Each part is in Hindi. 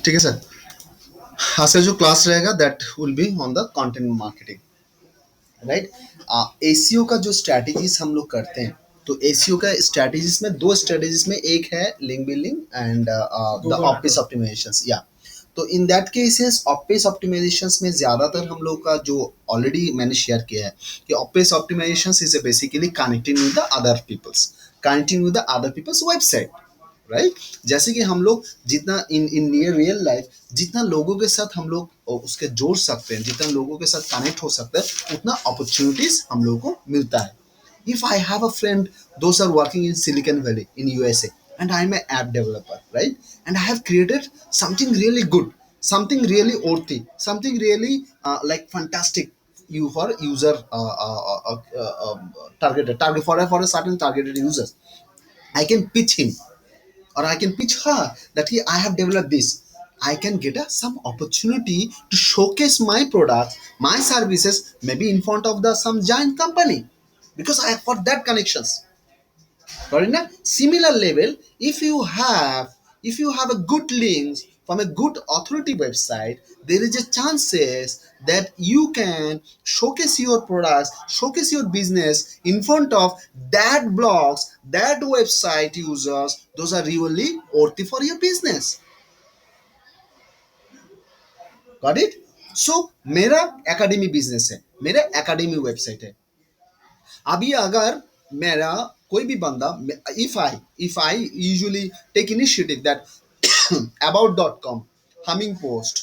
ठीक है सर। आज का जो क्लास रहेगा that will be on the content marketing, right. ACO का जो स्ट्रैटेजीज हम लोग करते हैं, तो एसीओ का स्ट्रैटेजीज में दो स्ट्रैटेजीज में एक है link building and the office optimisations, या तो in that cases office optimisations में ज्यादातर हम लोग का जो ऑलरेडी मैंने शेयर किया है कि office optimisations is basically connecting with the other peoples, connecting with the other peoples website, right. जैसे कि हम लोग जितना इन इन रियल लाइफ जितना लोगों के साथ हम लोग उसके जोड़ सकते हैं, जितना लोगों के साथ कनेक्ट हो सकते हैं, उतना अपॉर्चुनिटीज हम लोगों को मिलता है। If I have a friend, those are working in Silicon Valley in USA and I'm an app developer, right? And I have created something really good, something really worthy, something really like fantastic you for user target for a certain targeted users. I can pitch him or I can pitch her that I have developed this. I can get some opportunity to showcase my product, my services, maybe in front of the some giant company because I have got that connections. But in a similar level, if you have a good links from a good authority website, there is a chances that you can showcase your products, showcase your business in front of that blogs, that website users. Those are really worthy for your business. Got it? So मेरा एकेडमी बिजनेस है, मेरा एकेडमी वेबसाइट है। अभी अगर मेरा कोई भी बंदा, if I usually take initiative that about.com, humming post,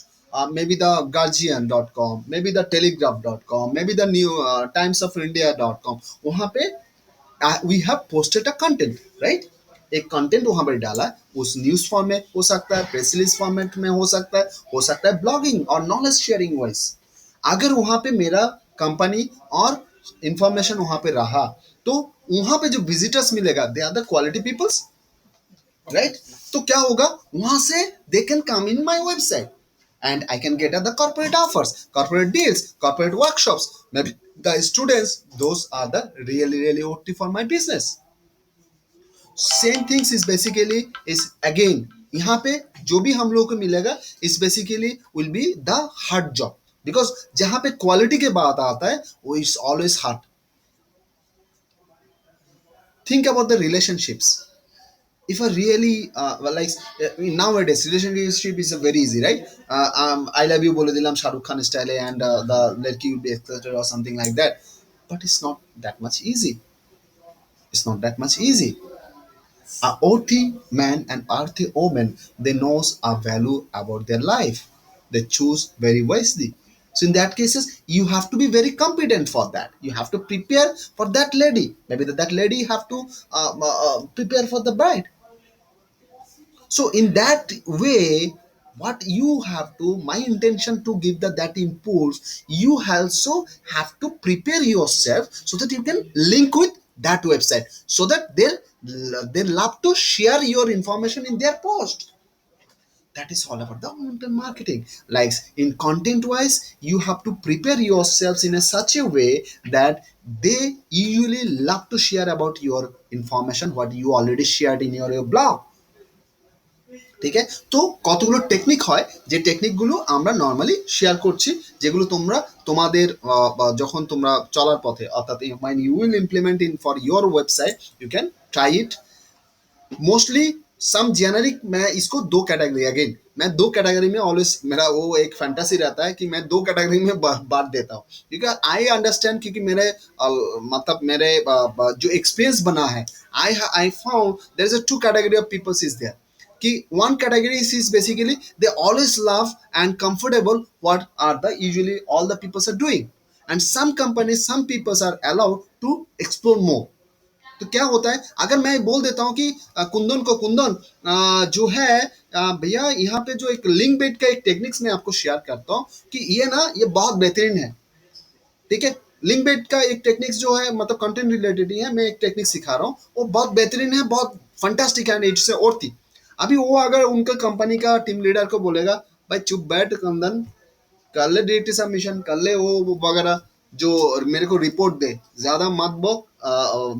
maybe the guardian.com, maybe the telegraph.com, maybe the new times of india.com, वहाँ पे we have posted a content, right? एक कंटेंट वहां पर डाला, उस न्यूज फॉर्म में हो सकता है, प्रेस रिलीज फॉर्मेट में हो सकता है ब्लॉगिंग और नॉलेज शेयरिंग वाइज। अगर वहां पे मेरा कंपनी और इंफॉर्मेशन वहां पे रहा, तो वहां पे जो विजिटर्स मिलेगा they are the quality peoples, right. तो क्या होगा वहां से, they can come in my website and I can get at the corporate offers, corporate deals, corporate workshops, maybe the students. Those are the really OT for my business. Same things is basically is again यहाँ पे जो भी हम लोग को मिलेगा is basically will be the hard job, because जहां पे क्वालिटी के बात आता है वो is always hard. Think about the relationships. If I really well, like nowadays relationship is very easy, right? I love you bole dilam Shahrukh Khan style and the ladki will be accepted or something like that, but it's not that much easy. It's not that much easy. A earthy man and earthy woman, they knows a value about their life. They choose very wisely. So in that cases, you have to be very competent for that. You have to prepare for that lady. Maybe that lady have to prepare for the bride. So in that way, what you have to, my intention to give that impulse, you also have to prepare yourself so that you can link with that website, so that they love to share your information in their post. That is all about the content marketing. Like in content wise, you have to prepare yourselves in a such a way that they usually love to share about your information what you already shared in your blog. ঠিক আছে, তো কতগুলো টেকনিক হয় যে টেকনিকগুলো আমরা নর্মালি শেয়ার করছি, যেগুলো তোমরা তোমাদের যখন তোমরা চলার পথে, অর্থাৎ when you will implement in for your website, you can try it. Mostly some generic, मैं इसको दो कैटेगरी, अगेन मैं दो कैटेगरी में ऑलवेज, मेरा वो एक फैंटेसी रहता है कि मैं दो कैटेगरी में बांट देता हूँ, क्योंकि आई अंडरस्टैंड, क्योंकि मेरे मतलब मेरे जो एक्सपीरियंस बना है, I found there is a two category of peoples is there, कि one category is basically they always love and comfortable what are the usually all the people are doing, and some companies, some people are allowed to explore more. तो क्या होता है अगर मैं बोल देता हूँ कि कुंदन को, कुंदन जो है भैया यहाँ पे जो एक लिंक बेट का एक टेक्निक्स मैं आपको शेयर करता हूँ कि ये ना ये बहुत बेहतरीन है, ठीक है। लिंक बेट का एक टेक्निक्स जो है मतलब कंटेंट रिलेटेड ही है, मैं एक टेक्निक सिखा रहा हूँ, वो बहुत बेहतरीन है, बहुत फंटास्टिक है, इट्स और थी। अभी वो अगर उनका कंपनी का टीम लीडर को बोलेगा भाई चुप बैठ कंदन, कर ले डेट सबमिशन, कर ले वो वगैरह, जो मेरे को रिपोर्ट दे, ज्यादा मत बो,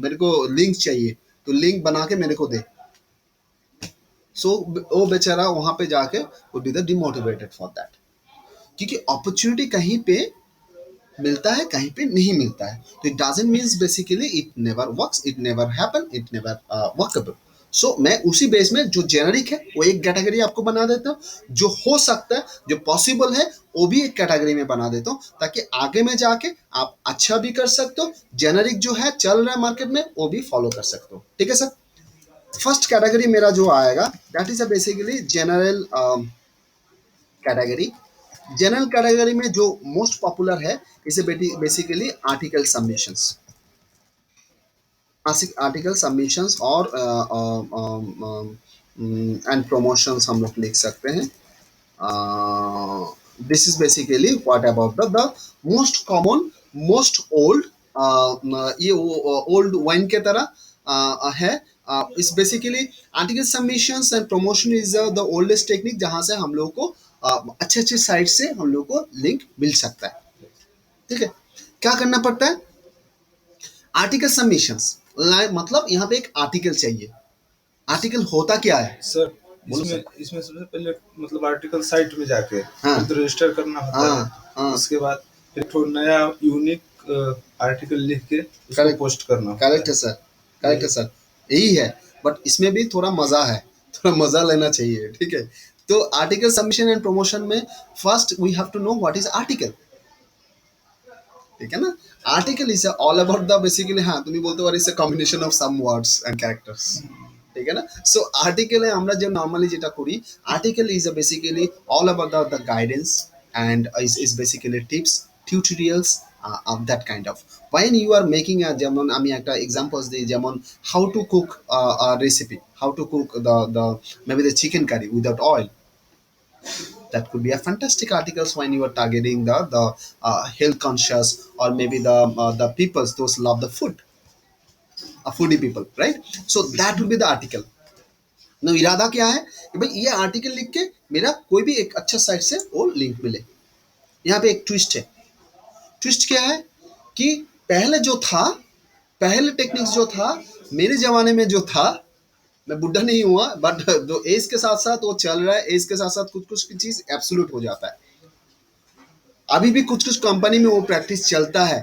मेरे को लिंक चाहिए तो लिंक बना के मेरे को दे, सो वो बेचारा वहां पे जाके would be the demotivated for that, क्योंकि अपॉर्चुनिटी कहीं पे मिलता है कहीं पे नहीं मिलता है, तो it doesn't means basically it never works, it never happen, it never workable. So मैं उसी बेस में जो जेनरिक है वो एक कैटेगरी आपको बना देता हूँ, जो हो सकता है जो पॉसिबल है वो भी एक कैटेगरी में बना देता हूँ, ताकि आगे में जाके आप अच्छा भी कर सकते हो, जेनरिक जो है चल रहा है मार्केट में वो भी फॉलो कर सकते हो। ठीक है सर। फर्स्ट कैटेगरी मेरा जो आएगा that is a basically general category. General category में जो मोस्ट पॉपुलर है इसे basically article submissions, article submissions और एंड प्रमोशंस हम लोग लिख सकते हैं। This is basically what about the most common most old, ये ओल्ड वाइन के तरह है। इस basically article submissions and promotion is the oldest technique, जहां से हम लोग को अच्छे अच्छे साइट से हम लोग को लिंक मिल सकता है। ठीक है, क्या करना पड़ता है? आर्टिकल सबमिशंस मतलब यहाँ पे एक आर्टिकल चाहिए। आर्टिकल होता क्या है सर? बोलो इसमें सर। इसमें सबसे पहले मतलब आर्टिकल साइट में जाके हाँ तो रजिस्टर करना होता है। हाँ उसके बाद फिर थोड़ा नया यूनिक आर्टिकल लिख के उसको करेक्ट, पोस्ट करना होता करेक्ट है सर, करेक्ट है सर, यही है। बट इसमें भी थोड़ा मजा है, थोड़ा मजा लेना चाहिए। ठीक है, तो आर्टिकल सबमिशन एंड प्रमोशन में first we have to know what is article. ठीक है ना, article is all about the basically, हाँ तुम्ही बोलते পারো it's a combination of some words and characters. ঠিক আছে না, সো আর্টিকেলে আমরা যে নর্মালি যেটা করি, article is a basically all about the guidance and is basically tips tutorials of that kind of, when you are making a, যেমন আমি একটা এক্সাম্পলস দিই, যেমন how to cook a recipe, how to cook the maybe the chicken curry without oil, that could be a fantastic articles when you are targeting the health conscious, or maybe the peoples those love the food, a foodie people, right? So that would be the article। ना इरादा क्या है कि भाई ये आर्टिकल लिख के मेरा कोई भी एक अच्छा साइट से वो लिंक मिले। यहाँ पे एक ट्विस्ट है। ट्विस्ट क्या है कि पहले जो था, पहले टेक्निक्स जो था मेरे जमाने में जो था, मैं बुढ़ा नहीं हुआ बट जो एज के साथ साथ वो चल रहा है, एज के साथ साथ कुछ कुछ की चीज एब्सोल्यूट हो जाता है। अभी भी कुछ कुछ कंपनी में वो प्रैक्टिस चलता है,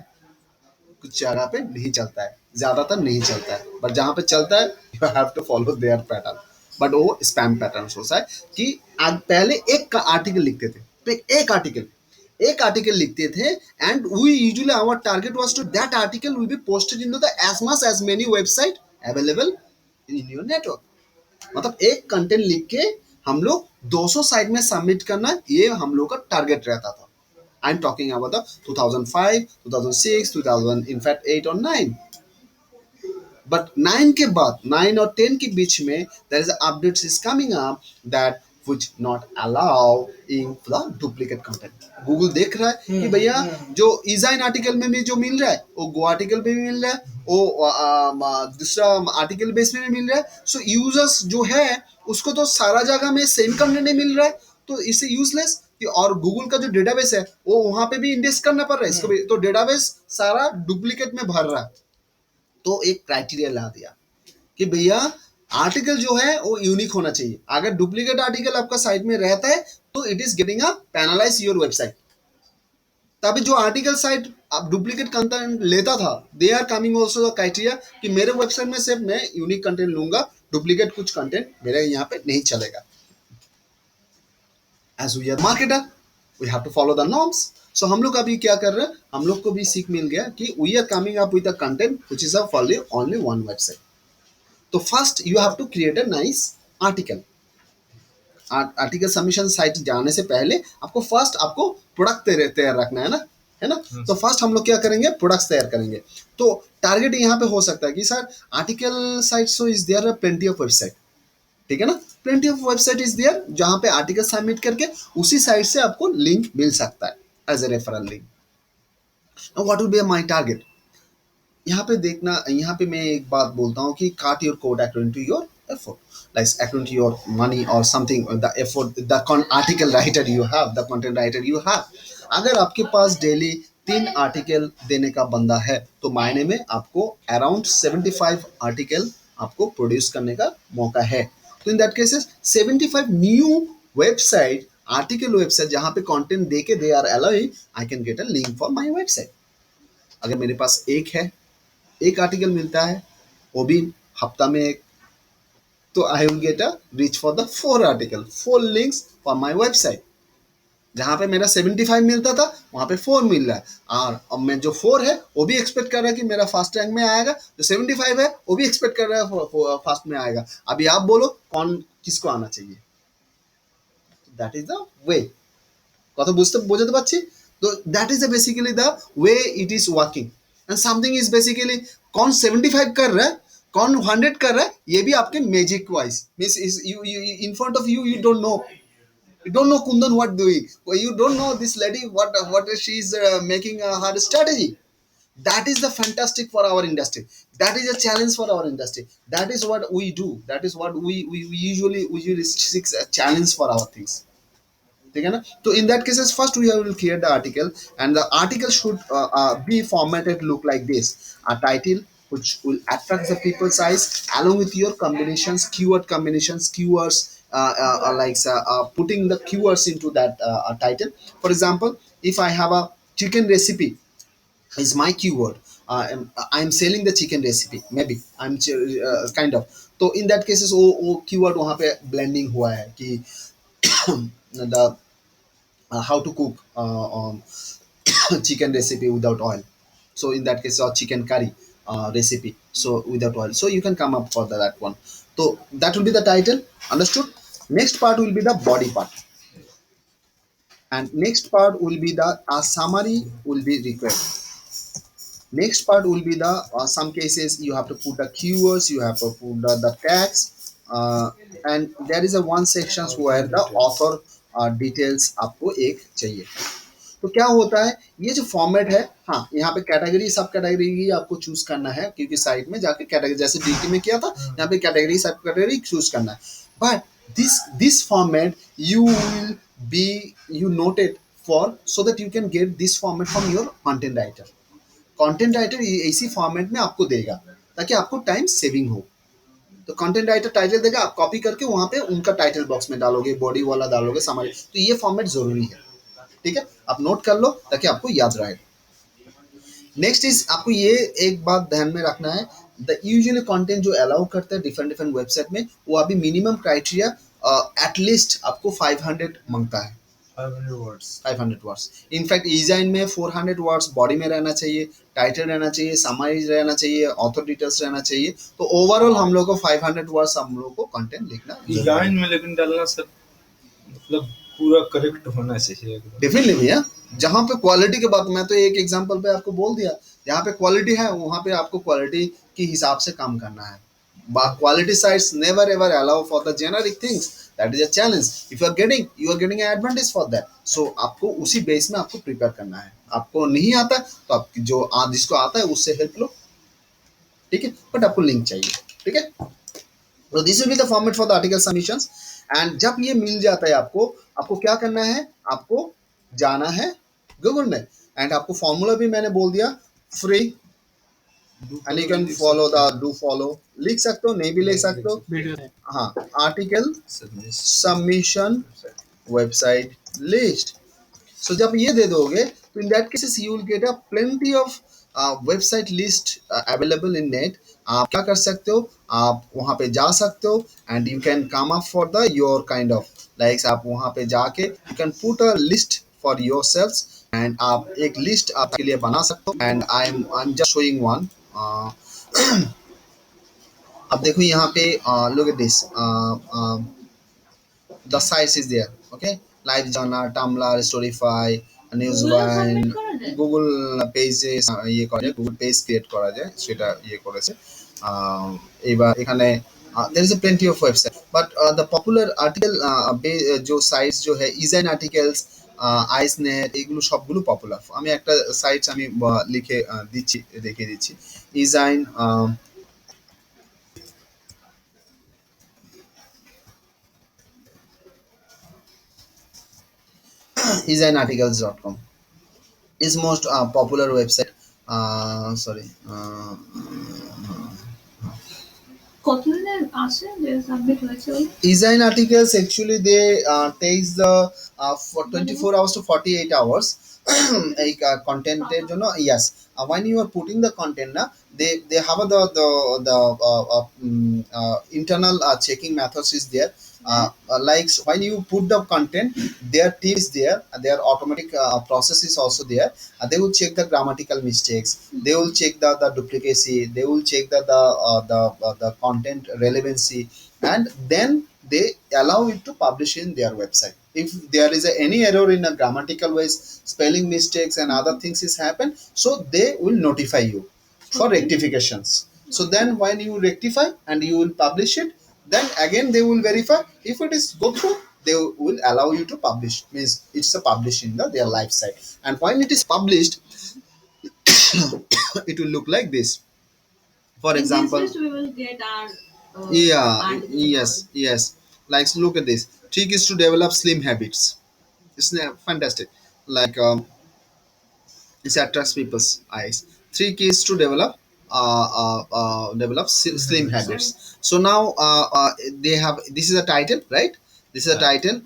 कुछ जगह पे नहीं चलता है, ज्यादातर नहीं चलता है, बट जहाँ पे चलता है you have to follow their pattern. But वो स्पैम पैटर्न होता है कि पहले एक आर्टिकल लिखते थे, तो एक आर्टिकल लिखते थे, and we usually our target was to that article will be posted in the as much as many website available in your network. मतलब एक कंटेंट लिख के हम लोग 200 साइट में सबमिट करना, ये हम लोग का टारगेट रहता था। I am talking about the 2005, 2006, 2000, in fact 8 और 9। बट 9 के बाद 9 और 10 के बीच में there is updates is coming up that which not allow in the duplicate content। Google देख रहा है कि भैया जो इजाइन आर्टिकल में भी जो मिल रहा है वो गो आर्टिकल पे भी मिल रहा है, वो दूसरा आर्टिकल बेस में भी मिल रहा है। सो यूजर्स जो है उसको तो सारा जगह में सेम कंटेंट नहीं मिल रहा है, तो इससे यूजलेस। और गूगल का जो डेटाबेस है वो वहां पे भी इंडेक्स करना पड़ रहा है इसको भी, तो डेटाबेस सारा डुप्लीकेट में भर रहा है। तो एक क्राइटेरिया ला दिया कि भैया आर्टिकल जो है वो यूनिक होना चाहिए। अगर डुप्लीकेट आर्टिकल आपका साइट में रहता है तो it is getting a penalize your website. तभी जो आर्टिकल साइट आप डुप्लीकेट कंटेंट लेता था, they are coming also the criteria कि मेरे वेबसाइट में सिर्फ मैं यूनिक कंटेंट लूंगा, डुप्लीकेट कुछ कंटेंट मेरे यहाँ पे नहीं चलेगा। As we are marketer we have to follow the norms. So हम लोग अभी क्या कर रहे हैं, हम लोग को भी सीख मिल गया कि we are coming up with a content which is a follow only one website. तो first you have to create a nice article. Article submission site जाने से पहले आपको फर्स्ट आपको प्रोडक्ट तैयार रखना है ना। तो फर्स्ट हम लोग क्या करेंगे, प्रोडक्ट्स तैयार करेंगे। तो टारगेट यहाँ पे हो सकता है कि sir article site so is there plenty of website. ठीक है ना, plenty of website is there जहाँ पे आर्टिकल सबमिट करके उसी साइट से आपको लिंक मिल सकता है as a referral link. What will be my target, यहाँ पे देखना, यहाँ पे मैं एक बात बोलता हूँ कि cut your code according to your effort, like according to your money or something, the effort, the article writer you have, the content writer you have। अगर आपके पास डेली 3 आर्टिकल देने का बंदा है तो महीने में आपको अराउंड 75 आर्टिकल आपको प्रोड्यूस करने का मौका है। तो in that cases 75 new website article website जहाँ पे कंटेंट दे के they are allowing I can get a link for my website. अगर मेरे पास एक है, एक आर्टिकल मिलता है, वो भी हफ्ता में एक, तो I will get a reach for the 4 article, 4 links for my website. जहाँ पे मेरा 75 मिलता था वहाँ पे 4 मिल रहा है, और अब मैं जो 4 है वो भी एक्सपेक्ट कर रहा है कि मेरा फास्ट रैंक में आएगा, जो 75 है वो भी एक्सपेक्ट कर रहा है फास्ट में आएगा। अभी आप बोलो कौन किसको आना चाहिए? That is the way. কথা বুঝতে বোঝাতে পারছি? তো that is basically the way it is working. And something is basically कौन 75 कर रहा है, कौन 100 कर रहा है, ये भी आपके magic wise means you in front of you don't know, you don't know Kundan what doing. Well, you don't know this lady what she is making her strategy. That is the fantastic for our industry. That is a challenge for our industry. That is what we do. That is what we usually seek a challenge for our things. ठीक है ना? तो in that cases first we will create the article, and the article should be formatted look like this: a title which will attract the people's eyes along with your combinations, keyword combinations, keywords, putting the keywords into that title. For example, if I have a chicken recipe is my keyword, I'm selling the chicken recipe, maybe I'm kind of, तो in that cases वो keyword वहाँ पे blending हुआ है कि the how to cook chicken recipe without oil. So in that case, or chicken curry recipe, so without oil. So you can come up for that one. So that will be the title. Understood? Next part will be the body part, and next part will be the summary will be required. Next part will be the some cases you have to put the keywords, you have to put the tags, and there is a one sections where the author details आपको एक चाहिए। तो क्या होता है ये जो फॉर्मेट है, हाँ यहाँ पे कैटेगरी सब कैटेगरी की आपको चूज करना है, क्योंकि साइट में जाके कैटेगरी जैसे डीटी में किया था, यहाँ पे कैटेगरी सब कैटेगरी चूज करना है। But this format you will be you noted for so that you can get this format from your content writer. Content writer इसी फॉर्मेट में आपको देगा ताकि आपको टाइम सेविंग हो। तो कंटेंट राइटर टाइटल देगा, आप कॉपी करके वहां पे उनका टाइटल बॉक्स में डालोगे, बॉडी वाला डालोगे, समरी। तो ये फॉर्मेट जरूरी है, ठीक है? आप नोट कर लो ताकि आपको याद रहे। नेक्स्ट इज आपको ये एक बात ध्यान में रखना है, द यूजुअली कंटेंट जो अलाउ करते हैं डिफरेंट डिफरेंट वेबसाइट में, वो अभी मिनिमम क्राइटेरिया एटलीस्ट आपको 500 मांगता है। 500 words. 500 वर्ड्स। इनफैक्ट डिजाइन में 400 वर्ड्स बॉडी में रहना चाहिए, टाइटल रहना चाहिए, समराइज रहना चाहिए, ऑथर डिटेल्स रहना चाहिए। तो ओवरऑल हम लोग को 500 वर्ड्स हम लोग को कंटेंट लिखना डिजाइन में लेकिन डालना सर मतलब पूरा करेक्ट होना चाहिए एकदम। डेफिनेटली भैया, जहाँ पे क्वालिटी की बात, मैं तो एक एग्जांपल पे आपको बोल दिया, जहाँ पे क्वालिटी है वहाँ पे आपको क्वालिटी के हिसाब से काम करना है। Quality sites never ever allow for the generic things. That is a challenge. If you are getting an advantage for that. So आपको उसी बेस में आपको प्रिपेयर करना है। आपको नहीं आता तो आप जो जिसको आता है उससे हेल्प लो, ठीक है? बट आपको लिंक चाहिए, ठीक है? तो this will be the format for the article submissions. And जब ये मिल जाता है आपको, आपको क्या करना है, आपको जाना है गूगल में, एंड आपको फॉर्मूला भी मैंने बोल दिया, free, and you can follow the do follow, लिख सकते हो, नहीं भी लिख सकते हो। हाँ, आर्टिकल सबमिशन वेबसाइट लिस्ट। सो जब ये दे दोगे तो in that cases you will get a plenty of website list available in net. आप क्या कर सकते हो, आप वहाँ पे जा सकते हो, and you can come up for the your kind of likes. आप वहाँ पे जाके you can put a list for your self, and आप एक लिस्ट आपके लिए बना सकते हो। And I am just showing one. अब देखो यहाँ पे look at this, the sites is there, okay? Live journal, Tumblr, Storyfy, Newsvine, Google pages, ये করা যায়, Google page create করা যায়, সেটা ইয়ে করেছে। এবার এখানে there is a plenty of website, but the popular article जो sites जो है ইজাইন articles, আইসনেট, এগুলো সবগুলো পপুলার। আমি একটা সাইটস আমি লিখে দিচ্ছি, দেখিয়ে দিচ্ছি। ইজাইন designarticles.com is most popular website. Sorry, কতদিনের আছে যে সাবমিট হয়েছে ওই design articles actually they takes the for 24 hours to 48 hours এই কন্টেন্টের জন্য yes when you are putting the content na they have the internal checking methods is there like when you put the content their team is there their automatic process is also there they will check the grammatical mistakes they will check the duplicacy they will check the content relevancy and then they allow it to publish in their website if there is any error in a grammatical ways spelling mistakes and other things is happen so they will notify you for rectifications so then when you rectify and you will publish it then again they will verify if it is go through they will allow you to publish means it's a publish in their live site and when it is published it will look like this for in this example list we will get our yeah article yes like look at this trick is to develop slim habits it's fantastic like it attracts people's eyes three keys to develop slim habits so now they have this is a title right this is a title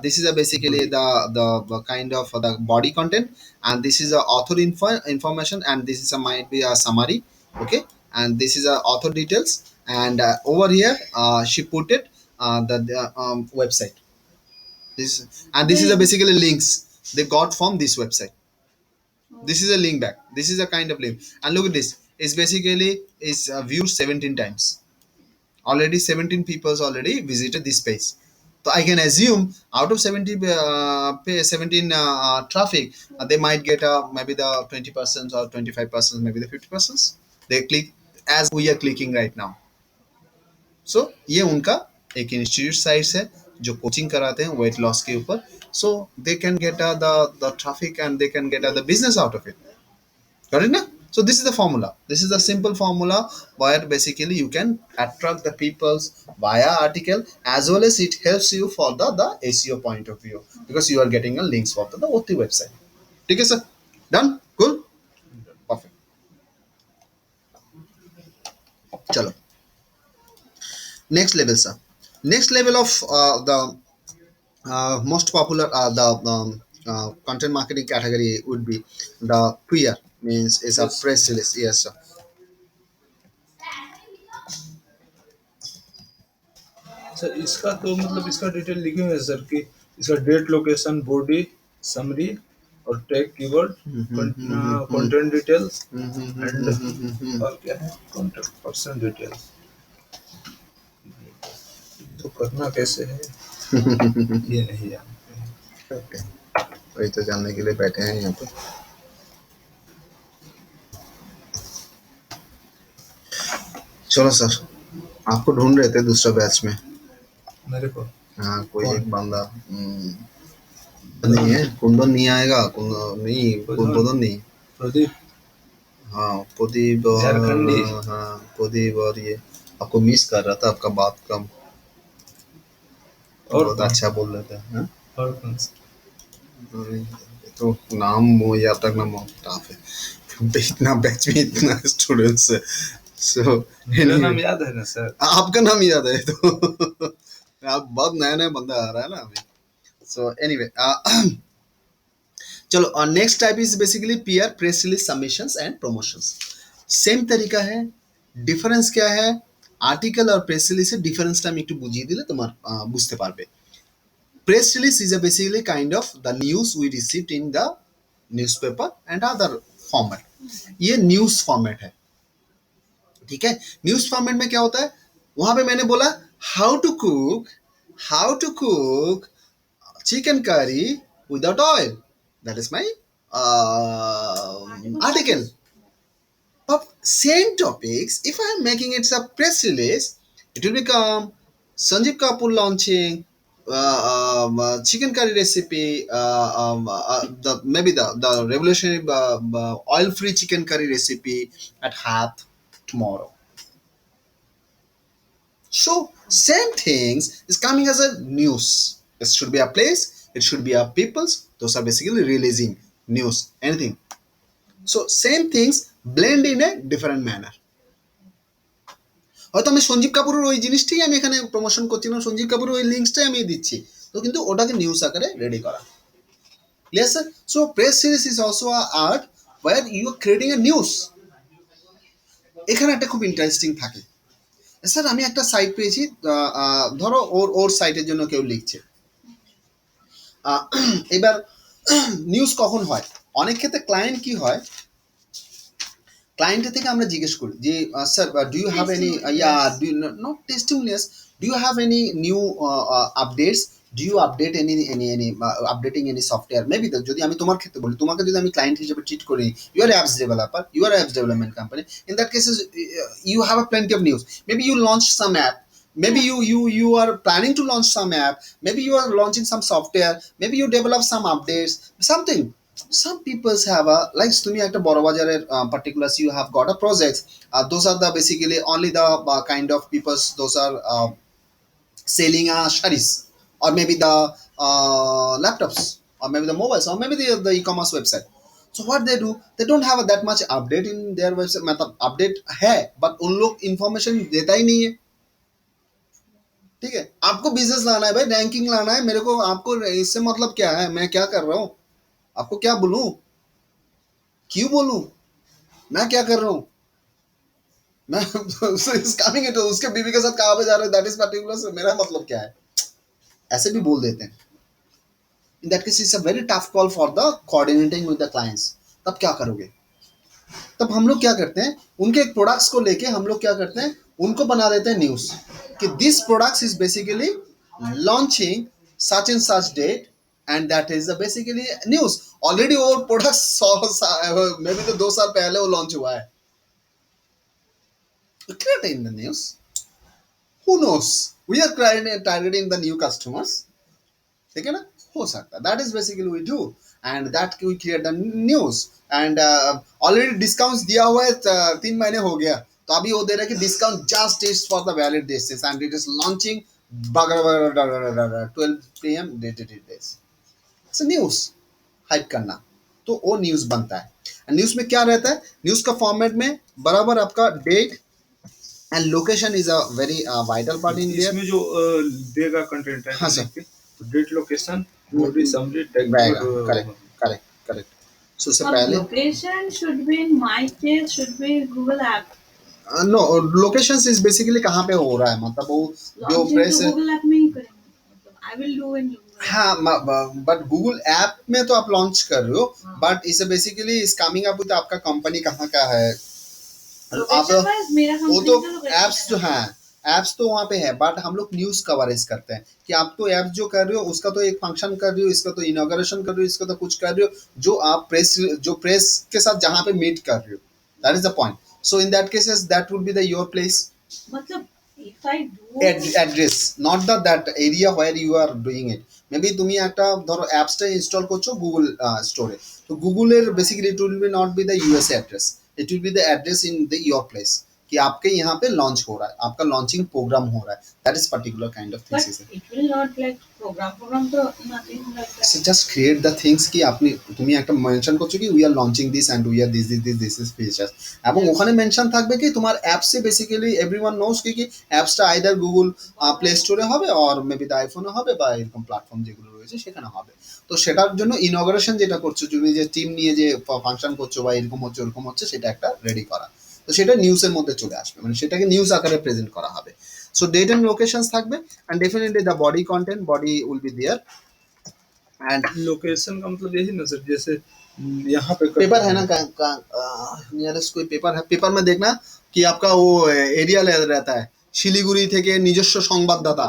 this is a basically the kind of the body content and this is a author information and this is a might be a summary okay and this is a author details and over here she put it the website this and this is a Then basically links they got from this website this is a link back this is a kind of link and look at this it's basically is viewed 17 times already 17 people's already visited this page so I can assume out of 70 17 traffic they might get maybe the 20% or 25% maybe the 50% they click as we are clicking right now सो ये उनका एक इंस्टीट्यूट साइट्स है जो कोचिंग कराते हैं वेट लॉस के ऊपर so they can get the traffic and they can get the business out of it correct ना so this is the formula this is the simple formula where basically you can attract the peoples via article as well as it helps you for the SEO point of view because you are getting a links for the OT website ठीक है सर डन cool perfect चलो next level sir next level of the most popular content marketing category would be the PR means is a Yes. press release yes sir sir इसका तो मतलब इसका डिटेल लिखे हुए हैं सर कि इसका डेट लोकेशन बॉडी समरी और tag keyword content details and और क्या है कॉन्टैक्ट पर्सन डिटेल्स तो करना कैसे है ये नहीं जानते हैं okay. वही तो जानने के लिए बैठे हैं यहाँ पे चलो सर आपको ढूंढ रहे थे दूसरा बैच में मेरे को हाँ कोई कौन? एक बंदा नहीं है कुंदन नहीं आएगा कुंदन नहीं कुंदन नहीं प्रदीप हाँ प्रदीप और झारखंडी। हाँ प्रदीप और ये आपको मिस कर रहा था आपका बात कम और बहुत कौन? अच्छा बोल रहे थे हाँ? और कौन सा तो नाम मुझे याद रखना बहुत टफ है इतना बैच में इतना स्टूडेंट्स है सो मेरा नाम याद है ना सर आपका नाम याद है तो आप बहुत नया नया बंदा आ रहा है ना अभी सो एनीवे चलो next type is basically PR press release submissions and promotions same तरीका है डिफरेंस क्या है আর্টিকেল আর প্রেস রিলিজের ডিফারেন্সটা আমি একটু বুঝিয়ে দিলে তোমার বুঝতে পারবে press release is a basically kind of the news we received in the newspaper and other format ये न्यूज फॉर्मेट है ठीक है न्यूज फॉर्मेट में क्या होता है वहां पे मैंने बोला how to cook chicken curry without oil that is my article of same topics if I am making it a press release it will become Sanjeev Kapoor launching chicken curry recipe the maybe the revolutionary oil free chicken curry recipe at Hath tomorrow so same things is coming as a news it should be a place it should be a people's those are basically releasing news anything so same things blend in a different manner হয়তো আমি সঞ্জীব কাপুরের ওই জিনিসটাই আমি এখানে প্রমোশন করছিলাম, সঞ্জীব কাপুরের ওই লিঙ্কসটাই আমি দিচ্ছি, তো কিন্তু ওটাকে নিউজ আকারে রেডি করা। Clear sir? So press series is also a art where you are creating a news. এখানে একটা খুব ইন্টারেস্টিং থাকে, স্যার আমি একটা সাইট পেয়েছি, ধরো ওর ওর সাইটের জন্য কেউ লিখছে। আহ, এবার নিউজ কখন হয়? অনেক ক্ষেত্রে ক্লায়েন্ট কি হয়, ক্লায়েন্টের থেকে আমরা জিজ্ঞেস করি যে sir do you have any yeah do not testimonials, do you have any new updates, do you update any updating any software, maybe যদি আমি তোমার ক্ষেত্রে বলি, তোমাকে যদি আমি ক্লায়েন্ট হিসেবে ট্রিট করি, you are apps developer, you are apps development company, in that cases you have a plenty of news. Maybe you launch some app, maybe you are planning to launch some app, maybe you are launching some software, maybe you develop some updates, something. Some people have a, like তুমি একটা বড় বাজারের particulars, you have got a projects, those are the basically only the kind of peoples, those are selling sarees, or maybe the laptops, or maybe the mobiles, or maybe the e-commerce website. So what they do, they don't have that much update in their website, मतलब update है but उन लोग information देता ही नहीं है। ठीक है, आपको बिजनेस लाना है भाई, रैंकिंग लाना है, मेरे को आपको इससे मतलब क्या है, मैं क्या कर रहा हूँ, आपको क्या बोलूं, क्यों बोलूं, मैं क्या कर रहा हूँ, मैं कमिंग इट, उसके बीवी के साथ कहाँ पे जा रहे हैं, दैट इज पर्टिकुलर, मेरा मतलब क्या है, ऐसे भी बोल देते हैं। In that case it's a very tough call for the coordinating with the clients. तब क्या करोगे? तब हम लोग क्या करते हैं, उनके प्रोडक्ट्स को लेके हम लोग क्या करते हैं, उनको बना देते हैं न्यूज कि this products is basically launching such and such date, and that is basically news. Already वो प्रोडक्ट्स मे बी तो 2 साल पहले वो लॉन्च हुआ है, create in the news, who knows, we are targeting the new customers, ठीक है ना, हो सकता है, that is basically we do, and that we create the news. And already discounts दिया हुआ है, 3 महीने हो गया, तो अभी वो दे रहा है कि discount just is for the valid days, and it is launching 12 PM days, news hype करना, तो वो न्यूज बनता है। न्यूज में क्या रहता है, न्यूज का फॉर्मेट में बराबर आपका date and location is a very vital part in there. इसमें जो देगा कंटेंट है, हाँ सर, तो date, location, body, summary, tag, correct correct correct. So उससे But पहले location should be, in my case, should be Google app. No, location is basically कहाँ पे हो रहा है, मतलब वो जो Launching press, to Google app में ही करेंगे, मतलब I will do in Google app. हाँ, बट गूगल ऐप में तो आप लॉन्च कर रहे हो, हाँ। बट इसे बेसिकली इस कमिंग अप विद आपका कंपनी कहाँ का है, आप Location wise मेरा वो company तो का location एप्स जो है। हैं, एप्स तो वहाँ पे है, बट हम लोग न्यूज कवरेज करते हैं कि आप तो एप्स जो कर रहे हो उसका तो एक फंक्शन कर रहे हो, इसका तो इनॉग्रेशन कर रहे हो, इसका तो कुछ कर रहे हो, जो आप प्रेस, जो प्रेस के साथ जहाँ पे मीट कर रहे हो, that is the point. So in that cases that would be the your place मतलब if I do address, not the that area where you are doing it. Maybe তুমি একটা ধরো অ্যাপসটা ইনস্টল করছো গুগল স্টোরে, তো গুগলের basically it will be not be the USA address, it will be the address in the your place कि आपके यहाँ पे लॉन्च हो रहा है, आपका लॉन्चिंग प्रोग्राम हो रहा है, that is particular kind of but things. it will not like program तो nothing like that. So just create the things কি আপনি, তুমি একটা মেনশন করছো কি we are launching this and we are this is features, এবং ওখানে মেনশন থাকবে কি তোমার অ্যাপসে বেসিক্যালি এভরিওয়ান নোস কি অ্যাপসটা আইদার গুগল প্লে স্টোরে হবে, অর মেবি দ্য আইফোনে হবে, বা এরকম প্ল্যাটফর্ম যেগুলো রয়েছে সেখানে হবে। তো সেটার জন্য ইনঅগ্রেশন যেটা করছো, তুমি যে টিম নিয়ে যে ফাংশন করছো বা এরকম হচ্ছে ওরকম হচ্ছে, সেটা একটা রেডি করা, তো সেটা নিউজের মধ্যে চলে আসবে, মানে সেটাকে নিউজ আকারে প্রেজেন্ট করা হবে। সো ডেট এন্ড লোকেশনস থাকবে, and definitely the body content, body will be there, and location का मतलब यही ना सर, जैसे यहाँ पे पेपर है ना, नियरेस्ट कोई पेपर है, पेपर में देखना कि आपका वो एरिया रहता है, শিলিগুড়ি থেকে নিজস্ব সংবাদদাতা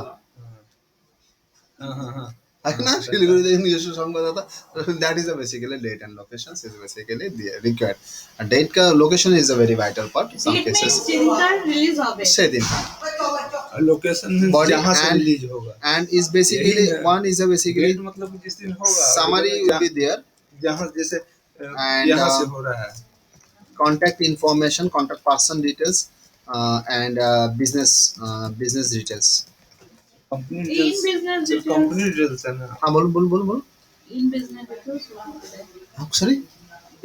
हाँ हाँ हाँ है ना, শিলিগুড়ি থেকে নিজস্ব সংবাদদাতা, that is basically date and location is basically required. Date का location is a very vital part some Date cases, means जिनका release होगा। से दिन लोकेशन Body जहाँ से and- रिलीज होगा, एंड इज बेसिकली यही है। One is a basically date मतलब जिस दिन होगा, समरी विल बी देयर, जहाँ जैसे And, यहाँ से हो रहा है, contact information, contact person details, and business details। Company In details, business sir details, company details है ना, हाँ बोलो बोलो बोलो बोलो, in business details what is it? Sorry,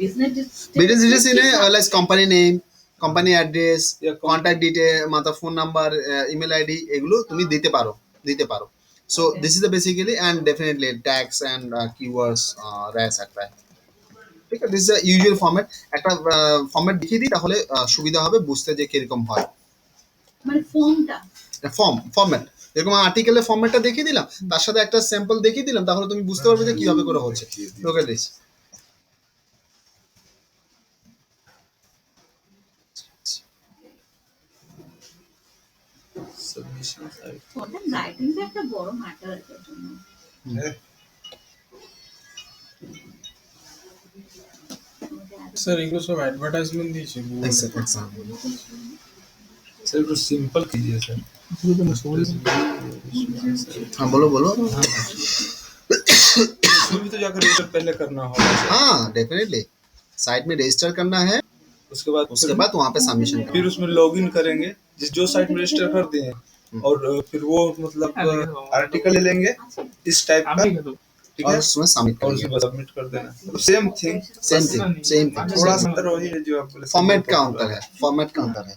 Business business details in a like company name, company address, Yeah, contact detail, मतलब ফোন নাম্বার, ইমেল আইডি, এগুলো তুমি দিতে পারো। So Okay. This is the basically and definitely tax and keywords rash একটা है। ঠিক আছে, দিস ইজ ইউজুয়াল ফরম্যাট। একটা ফরম্যাট দেখিয়ে দিই, তাহলে সুবিধা হবে বুঝতে যে কিরকম হয়। মানে ফোনটা ফরম্যাট এরকম আর্টিকেলের ফরম্যাটটা দেখিয়ে দিলাম, তার সাথে একটা স্যাম্পল দেখিয়ে দিলাম, তাহলে তুমি বুঝতে পারবে যে কিভাবে করে হচ্ছে। লোক এট দিস। submission site. ওটা রাইটিংটা একটা বড় ম্যাটার এটার জন্য। স্যার এগুলো সব অ্যাডভার্টাইজমেন্ট দিয়েছে सर कुछ सिंपल कीजिए सर। हाँ बोलो बोलो। इसमें भी तो जाकर रजिस्टर पहले करना होगा सर। हाँ डेफिनेटली, साइट में रजिस्टर करना है, उसके बाद उसके बाद वहाँ पे सबमिशन फिर उसमें लॉगिन करेंगे जिस जो साइट में रजिस्टर कर दिए हैं, और फिर वो मतलब आर्टिकल ले लेंगे इस टाइप का, ठीक और है, उसमें सबमिट और करेंगे। उसमें सबमिट कर देना। सेम थिंग, सेम थिंग थोड़ा सा अंतर वही है जो आप बोले। फॉर्मेट का अंतर है, फॉर्मेट का अंतर है।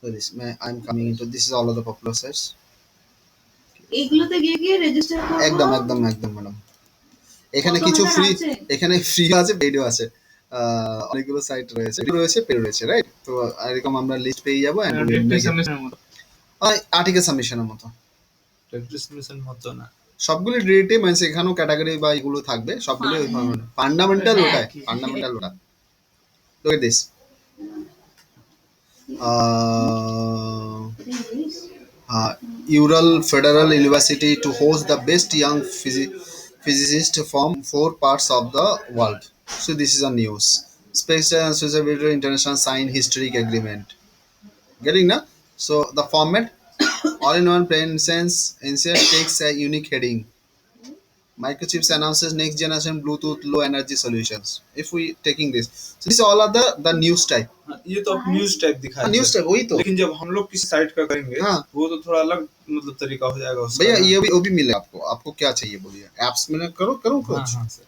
So this मैं I am coming into this is all of the popular sites. এগুলোতে গিয়ে গিয়ে রেজিস্টার করব। একদম ম্যাডাম, এখানে কিছু ফ্রি, এখানে ফ্রি আছে, পেইডও আছে। অনেকগুলো সাইট রয়েছে পেইড রয়েছে, রাইট? তো এরকম আমরা লিস্ট পেয়ে যাবো এন্ড আর্টিকেল সাবমিশনের মতো রেজিস্ট্রেশন মতো না, সবগুলো ডিরেক্টলি মানে এখানেও ক্যাটাগরি বা এগুলো থাকবে, সবগুলো ফান্ডামেন্টাল ওটাই, ওটা। Look at this. Ural Federal University to host the best young physicist from 4 parts of the world. So this is a news. Space Society International signed historic agreement. Getting na? So the format all-in-one plain sense insert takes a unique heading. Microchips announces next generation Bluetooth low energy solutions. If we taking this, so these all are the news type. हाँ, ये तो आप न्यूज टाइप दिखाया न्यूज सर। टाइप वही तो। लेकिन जब हम लोग किसी साइट का करेंगे हाँ। वो तो थोड़ा अलग मतलब तरीका हो जाएगा उसका। भैया ये भी वो भी मिलेगा आपको, आपको क्या चाहिए बोलिए। एप्स में करो हाँ, कुछ। हाँ सर।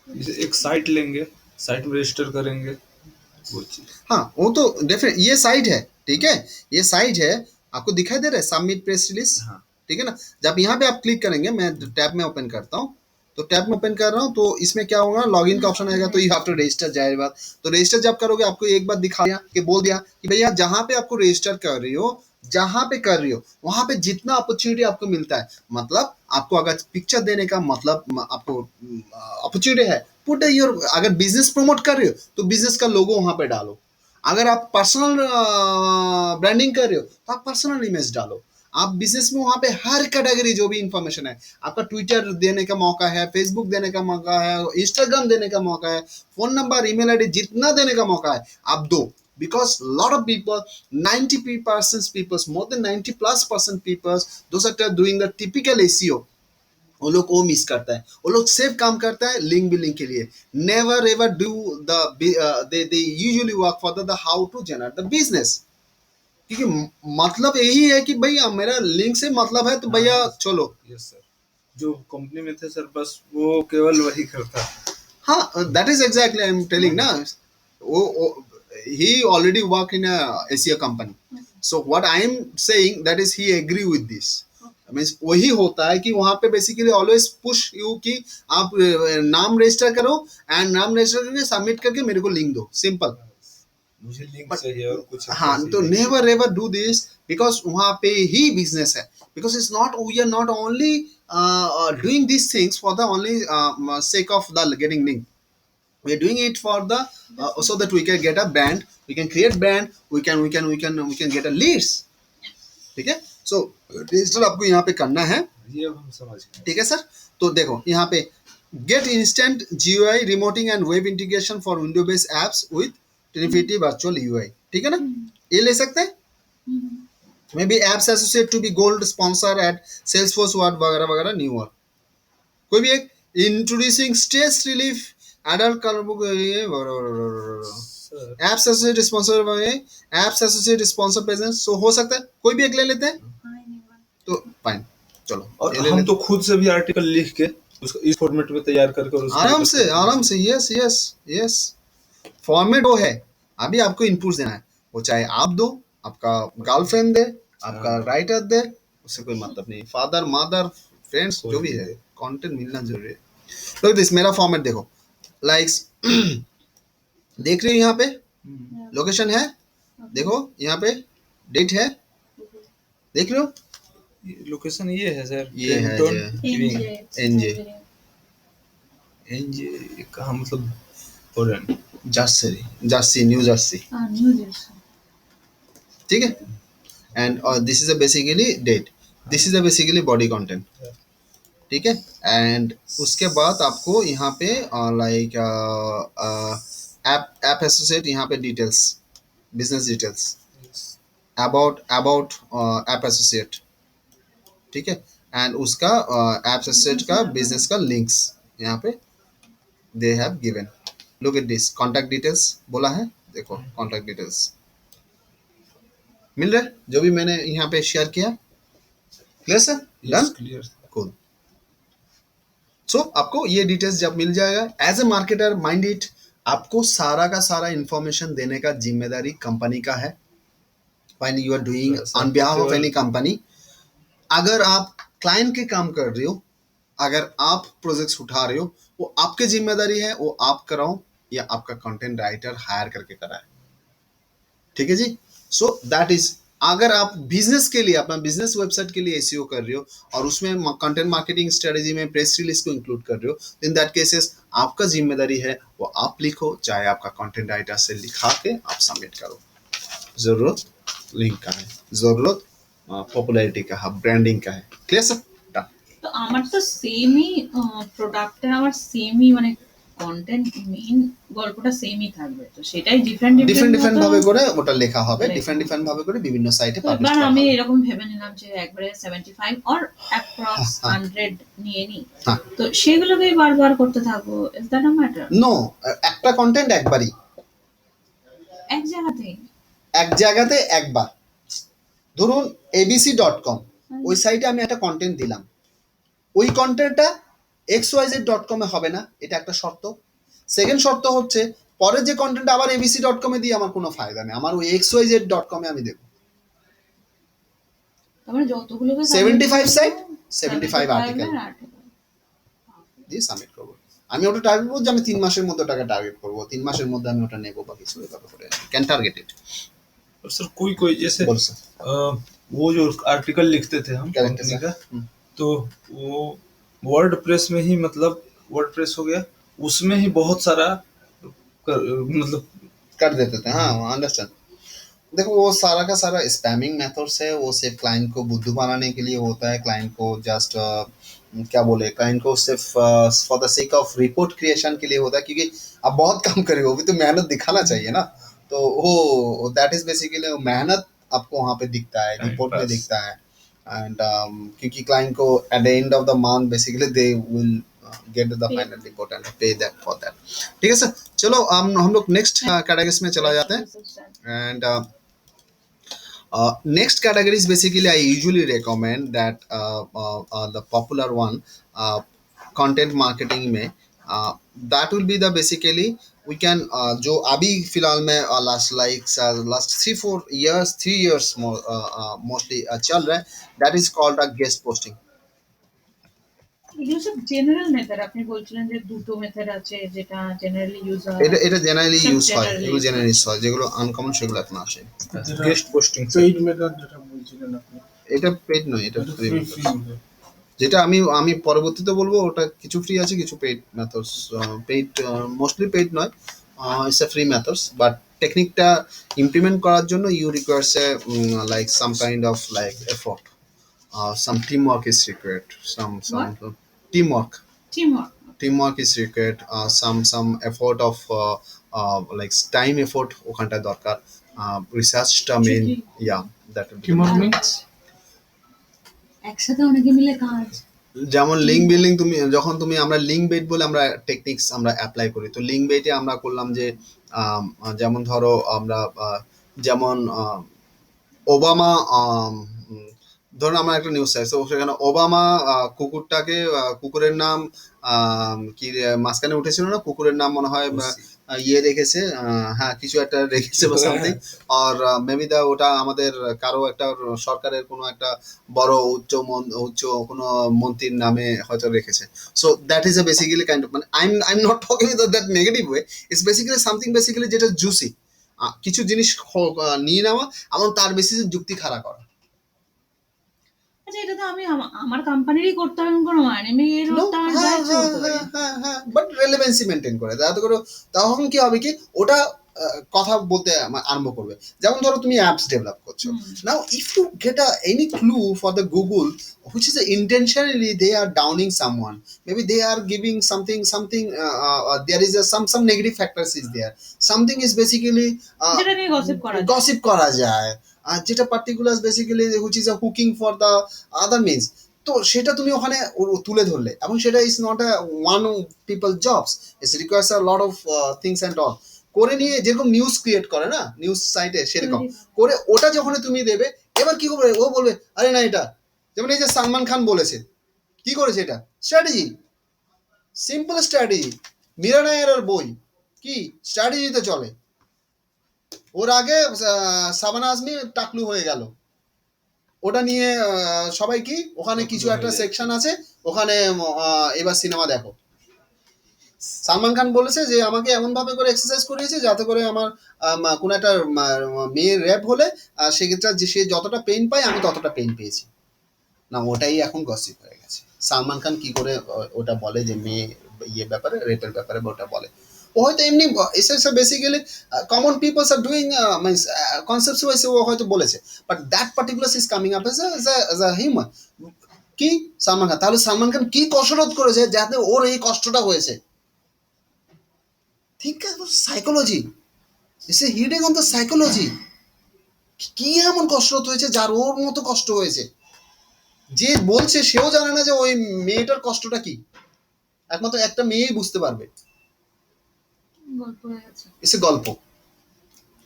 जैसे एक साइट लेंगे, साइट में रजिस्टर करेंगे वो चीज। हाँ वो तो डेफिनेट, ये साइट है, ठीक है, ये साइट है, आपको दिखाई दे रहा है सबमिट प्रेस रिलीज, हाँ। ठीक है ना। जब यहाँ पे आप क्लिक करेंगे, मैं टैब में ओपन करता हूँ, तो टैब में ओपन कर रहा हूँ, तो इसमें क्या होगा, लॉगिन का ऑप्शन आएगा, तो यू हैव टू रजिस्टर, जाहिर बात। तो रजिस्टर जब करोगे आपको एक बार दिखा दिया कि बोल दिया कि भैया जहाँ पे आपको रजिस्टर कर रही हो, जहाँ पे कर रही हो वहां पे जितना अपॉर्चुनिटी आपको मिलता है, मतलब आपको अगर पिक्चर देने का मतलब आपको अपॉर्चुनिटी है, पुट योर, अगर बिजनेस प्रमोट कर रहे हो तो बिजनेस का लोगो वहां पे डालो, अगर आप पर्सनल ब्रांडिंग कर रहे हो तो आप पर्सनल इमेज डालो, आप बिजनेस में वहां पे हर कैटेगरी जो भी इंफॉर्मेशन है, आपका ट्विटर देने का मौका है, फेसबुक देने का मौका है, इंस्टाग्राम देने का मौका है, फोन नंबर, ईमेल आईडी, जितना देने का मौका है आप दो। Because lot of people, 90% people, more than 90+% people, those are doing the typical SEO, वो लोग वो मिस करता है, वो लोग सिर्फ काम करता है लिंक बिल्डिंग के लिए, never ever do the they usually work for the how to generate the business, क्योंकि मतलब यही है कि भैया मेरा लिंक से मतलब है, तो भैया चलो। यस सर, जो कंपनी में थे सर बस वो केवल वही करता। हाँ, that is exactly I am telling ना, वो he already work in a SEO company, so what I am saying that is he agree with this, means वही होता है कि वहां पे बेसिकली ऑलवेज पुश यू कि आप नाम रजिस्टर करो, एंड नाम रजिस्टर करके सबमिट करके मेरे को लिंक दो, सिंपल। मुझे लिंक चाहिए और कुछ। हाँ, तो never ever do this, because वहां पे ही बिजनेस है, because it's not, we are not only doing this things for the only sake of the getting link, we are doing it for the so that we can get a brand, we can create brand, we can get a leads, ठीक है। सो रजिस्टर आपको यहाँ पे करना है, ये अब हम समझ गए। ठीक है सर। तो देखो यहाँ पे get instant GUI remoting and web integration for window based apps with trinity virtual UI, ठीक है ना, ये ले सकते हैं। Maybe apps associate to be gold sponsor at Salesforce word वगैरह वगैरह, न्यू वर्क, कोई भी एक introducing stress relief adult apps associate sponsor वगैरह, apps associate sponsor presence, so हो सकता है कोई भी एक ले लेते हैं, तो फाइन। चलो और ये ले हम लेते तो खुद से भी आर्टिकल लिख के उसको इस फॉर्मेट में तैयार करके और उसको आराम से यस यस यस फॉर्मेट वो है। अभी आपको इनपुट देना है, वो चाहे आप दो, आपका गर्लफ्रेंड दे, आपका हाँ। राइटर दे, उससे कोई मतलब नहीं, फादर मदर फ्रेंड्स कोई जो भी भी है, दे। कंटेंट मिलना जरूरी है। तो दिस मेरा फॉर्मेट देखो, लाइक्स देख रहे हो यहाँ पे, लोकेशन है, देखो यहाँ पे डेट है, देख रहे हो, लोकेशन ये है सर, ये है ट्रेंटन ये NJ एनजे एनजे कहाँ मतलब foreign. Jersey New Jersey, New Jersey. ठीक है। And this is a basically date, this is a basically body content, ठीक है। एंड उसके बाद आपको यहाँ पे लाइक ऐप एसोसिएट, यहाँ पे details, business details, about app associate, ठीक है। एंड उसका ऐप एसोसिएट का बिजनेस का लिंक्स यहाँ पे they have given, look at this, contact details बोला है, देखो कॉन्टैक्ट डिटेल्स मिल रहा है जो भी मैंने यहाँ पे शेयर किया, clear sir, done, clear. Cool. So आपको ये डिटेल्स जब मिल जाएगा, as a marketer mind it, आपको सारा का सारा इंफॉर्मेशन देने का जिम्मेदारी कंपनी का है, when you are doing on behalf of any company. अगर आप क्लाइंट के काम कर रहे हो, अगर आप प्रोजेक्ट्स उठा रहे हो, वो आपकी जिम्मेदारी है, वो आप कराओ या आपका कंटेंट राइटर हायर करके कराए, ठीक है जी। सो दैट इज, अगर आप बिजनेस के लिए, अपना बिजनेस वेबसाइट के लिए एसईओ कर रहे हो और उसमें कंटेंट मार्केटिंग स्ट्रेटेजी में प्रेस रिलीज को इंक्लूड कर रहे हो, इन दैट केसेस आपका जिम्मेदारी है वो आप लिखो, चाहे आपका कंटेंट राइटर से लिखा के आप सबमिट करो। जरूरत लिंक का है, जरूरत पॉपुलैरिटी का है, ब्रांडिंग का है, क्लियर सर, डन। তো আমার তো সেমই প্রোডাক্টের, আমার সেমই মানে কন্টেন্ট মেইন গল্পটা সেমই থাকবে, তো সেটাই ডিফারেন্ট ডিফারেন্ট ডিফারেন্ট ডিফারেন্ট মতো। ভাবে করে ওটা লেখা হবে, লেখা ডিফারেন্ট ডিফারেন্ট ভাবে করে বিভিন্ন সাইটে তো পাবলিশ এবার করা আমি হবে। এরকম ভেবে নিলাম যে একবারে 75 অর অ্যাপ্রক্স হ্যাঁ। 100 নিয়ে নি, হ্যাঁ। তো সেগুলোকেই বারবার করতে থাকবো, is that a matter? No, একটা কন্টেন্ট একবারই, এক জায়গাতেই। এক জায়গাতে একবার। ধরুন abc.com, ওই সাইটে আমি একটা কন্টেন্ট দিলাম, ওই কন্টেন্টটা xyz.com এ হবে না, এটা একটা শর্ত। সেকেন্ড শর্ত হচ্ছে, পরে যে কন্টেন্ট আবার abc.com এ দিয়ে আমার কোনো ফায়দা নেই, আমার ওই xyz.com এ আমি দেবো। তার মানে যতগুলোকে 75 সাইট, 75 আর্টিকেল আর্টিকেল। দিয়ে সাবমিট করবো। আমি ওটা টার্গেট করবো যে আমি 3 মাসের মধ্যে ওটাকে টার্গেট করবো, 3 মাসের মধ্যে আমি ওটা নেবো বা কিছু এভাবে করে ক্যান টার্গেট ইট। और सर कोई कोई जैसे बोलो सर। वो जो आर्टिकल लिखते थे हम Correct, कंपनी sir. का, तो वो वर्ड प्रेस में ही, मतलब वर्ड प्रेस हो गया, उसमें ही बहुत सारा मतलब कर देते थे, हाँ अंडरस्टैंड। देखो वो सारा का सारा स्पैमिंग मेथड्स है, वो सिर्फ क्लाइंट को बुद्धू बनाने के लिए होता है, क्लाइंट को जस्ट क्या बोले, क्लाइंट को सिर्फ for the sake of report creation के लिए होता है, क्योंकि आप बहुत काम करे हो, भी तो मेहनत दिखाना चाहिए ना, तो वो दैट इज बेसिकली मेहनत आपको वहाँ पे दिखता है, Time रिपोर्ट में pass. दिखता है। एंड क्योंकि क्लाइंट को at the end of the month basically they will get the final report and पे दैट फॉर दैट, ठीक है सर। चलो हम लोग नेक्स्ट कैटेगरीज में चला जाते हैं। And next category is basically I usually recommend that the popular one, content marketing में that will be the basically we can जो अभी फिलहाल में last 3 years mostly चल रहा है, that is called a guest posting। এগুলো সব জেনারেল মেথড, আপনি বলছিলেন যে দুটো মেথড আছে যেটা জেনারেলি ইউজ হয়। এটা এটা জেনারেলি সব ইউজ হয়, generally এগুলো use জেনারেলি ইউজ হয়, যেগুলো আনকমন সেগুলো এখন আসে। गेस्ट पोस्टिंग পেইড মেথড যেটা বলছিলেন আপনি, এটা পেড নয়, এটা এটা ফ্রি। Free free method. যেটা আমি পরবর্তীতে বলবো, ওটা কিছু ফ্রি আছে, কিছু paid methods, paid mostly paid নয়, it's a free methods, but টেকনিকটা ইমপ্লিমেন্ট করার জন্য you requires a like some kind of like effort, some team work is required, some team work, teamwork is required, some effort of like time effort ওখানটা দরকার, রিসার্চটা মেইন, ইয়া দ্যাট উইল কি মত মিন্স? একসাথে অনেকে মিলে কাজ। যেমন লিঙ্ক বিল্ডিং, যখন আমরা লিঙ্ক বেট বলে আমরা টেকনিক্স আমরা অ্যাপ্লাই করি, তো লিঙ্ক বেটে আমরা করলাম যে যেমন ধরো আমরা যেমন ওবামা ধরুন আমার একটা নিউজ চাই, তো সেখানে ওবামা কুকুরটাকে কুকুরের নাম কি মাঝখানে উঠেছিল না, কুকুরের নাম মনে হয় ইয়ে রেখেছে, হ্যাঁ কিছু একটা রেখেছে বা সামথিং, আর মেবি দা ওটা আমাদের কারো একটা সরকারের কোনো একটা বড় উচ্চ কোনো মন্ত্রীর নামে হয়তো রেখেছে। So that is a basically kind of, মানে I am not talking with that negative way, it's basically something basically যেটা জুসি, কিছু জিনিস নিয়ে নেওয়া এবং তার বেসিসে যুক্তি খাড়া করা। আচ্ছা, এটা তো আমি আমার কোম্পানিরই করতে হবে এমন কোনো মানে নেই, এর No, তো আমার যা ইচ্ছে করতে পারি। বাট রেলেভেন্সি মেনটেন করে যাতে করে, তখন কি হবে কি ওটা কথা বলতে আরম্ভ করবে। যেমন ধরো তুমি অ্যাপস ডেভেলপ করছো, now if you get any clue for the Google which is intentionally they are downing someone, maybe they are giving something there is some negative factors is there, something is basically যেটা নিয়ে গসিপ করা যায়। গসিপ করা যায়, যেটা particular basically which is a hooking for the other means, তো সেটা তুমি ওখানে তুলে ধরলে, এবং সেটা is not a one people jobs, it's requires a lot of things and all, করে নিয়ে যেরকম নিউজ ক্রিয়েট করে না নিউজ সাইটে সেরকম করে ওটা যখন তুমি দেবে, এবার কি করবে ও বলবে আরে না এটা, যেমন এই যে সালমান খান বলেছে, কি করেছে এটা স্ট্র্যাটেজি, সিম্পল স্ট্র্যাটেজি, মীরা নায়ারের বই কি স্ট্র্যাটেজিতে চলে, ওর আগে সাবানা আজমি টাকলু হয়ে গেল, ওটা নিয়ে সবাই কি ওখানে কিছু একটা সেকশন আছে ওখানে এবার সিনেমা দেখো। সালমান খান বলেছে যে আমাকে এমন ভাবে করে এক্সারসাইজ করিয়েছে যাতে করে আমার কোনো একটা মেয়ের র্যাপ হলে সেক্ষেত্রে যে সে যতটা পেইন পায় আমি ততটা পেইন পেয়েছি, না ওটাই এখন গসিপ হয়ে গেছে। সালমান খান কি করে ওটা বলে যে মেয়ে ইয়ে ব্যাপারে রেপের ব্যাপারে ওটা বলে, ও হয়তো এমনি এসে basically common peoples are doing means concepts wise ও হয়তো বলেছে, but that particular is coming up as a human. কি সালমান খান, তাহলে সালমান খান কি কসরত করেছে যাতে ওর এই কষ্টটা হয়েছে, think psychology, it's a hiding on the psychology, কি এমন কসরত হয়েছে যার ওর মতো কষ্ট হয়েছে, যে বলছে সেও জানে না যে ওই মেয়েটার কষ্টটা কি, একমাত্র একটা মেয়েই বুঝতে পারবে। গল্প হয়ে গেছে। इसे गल्प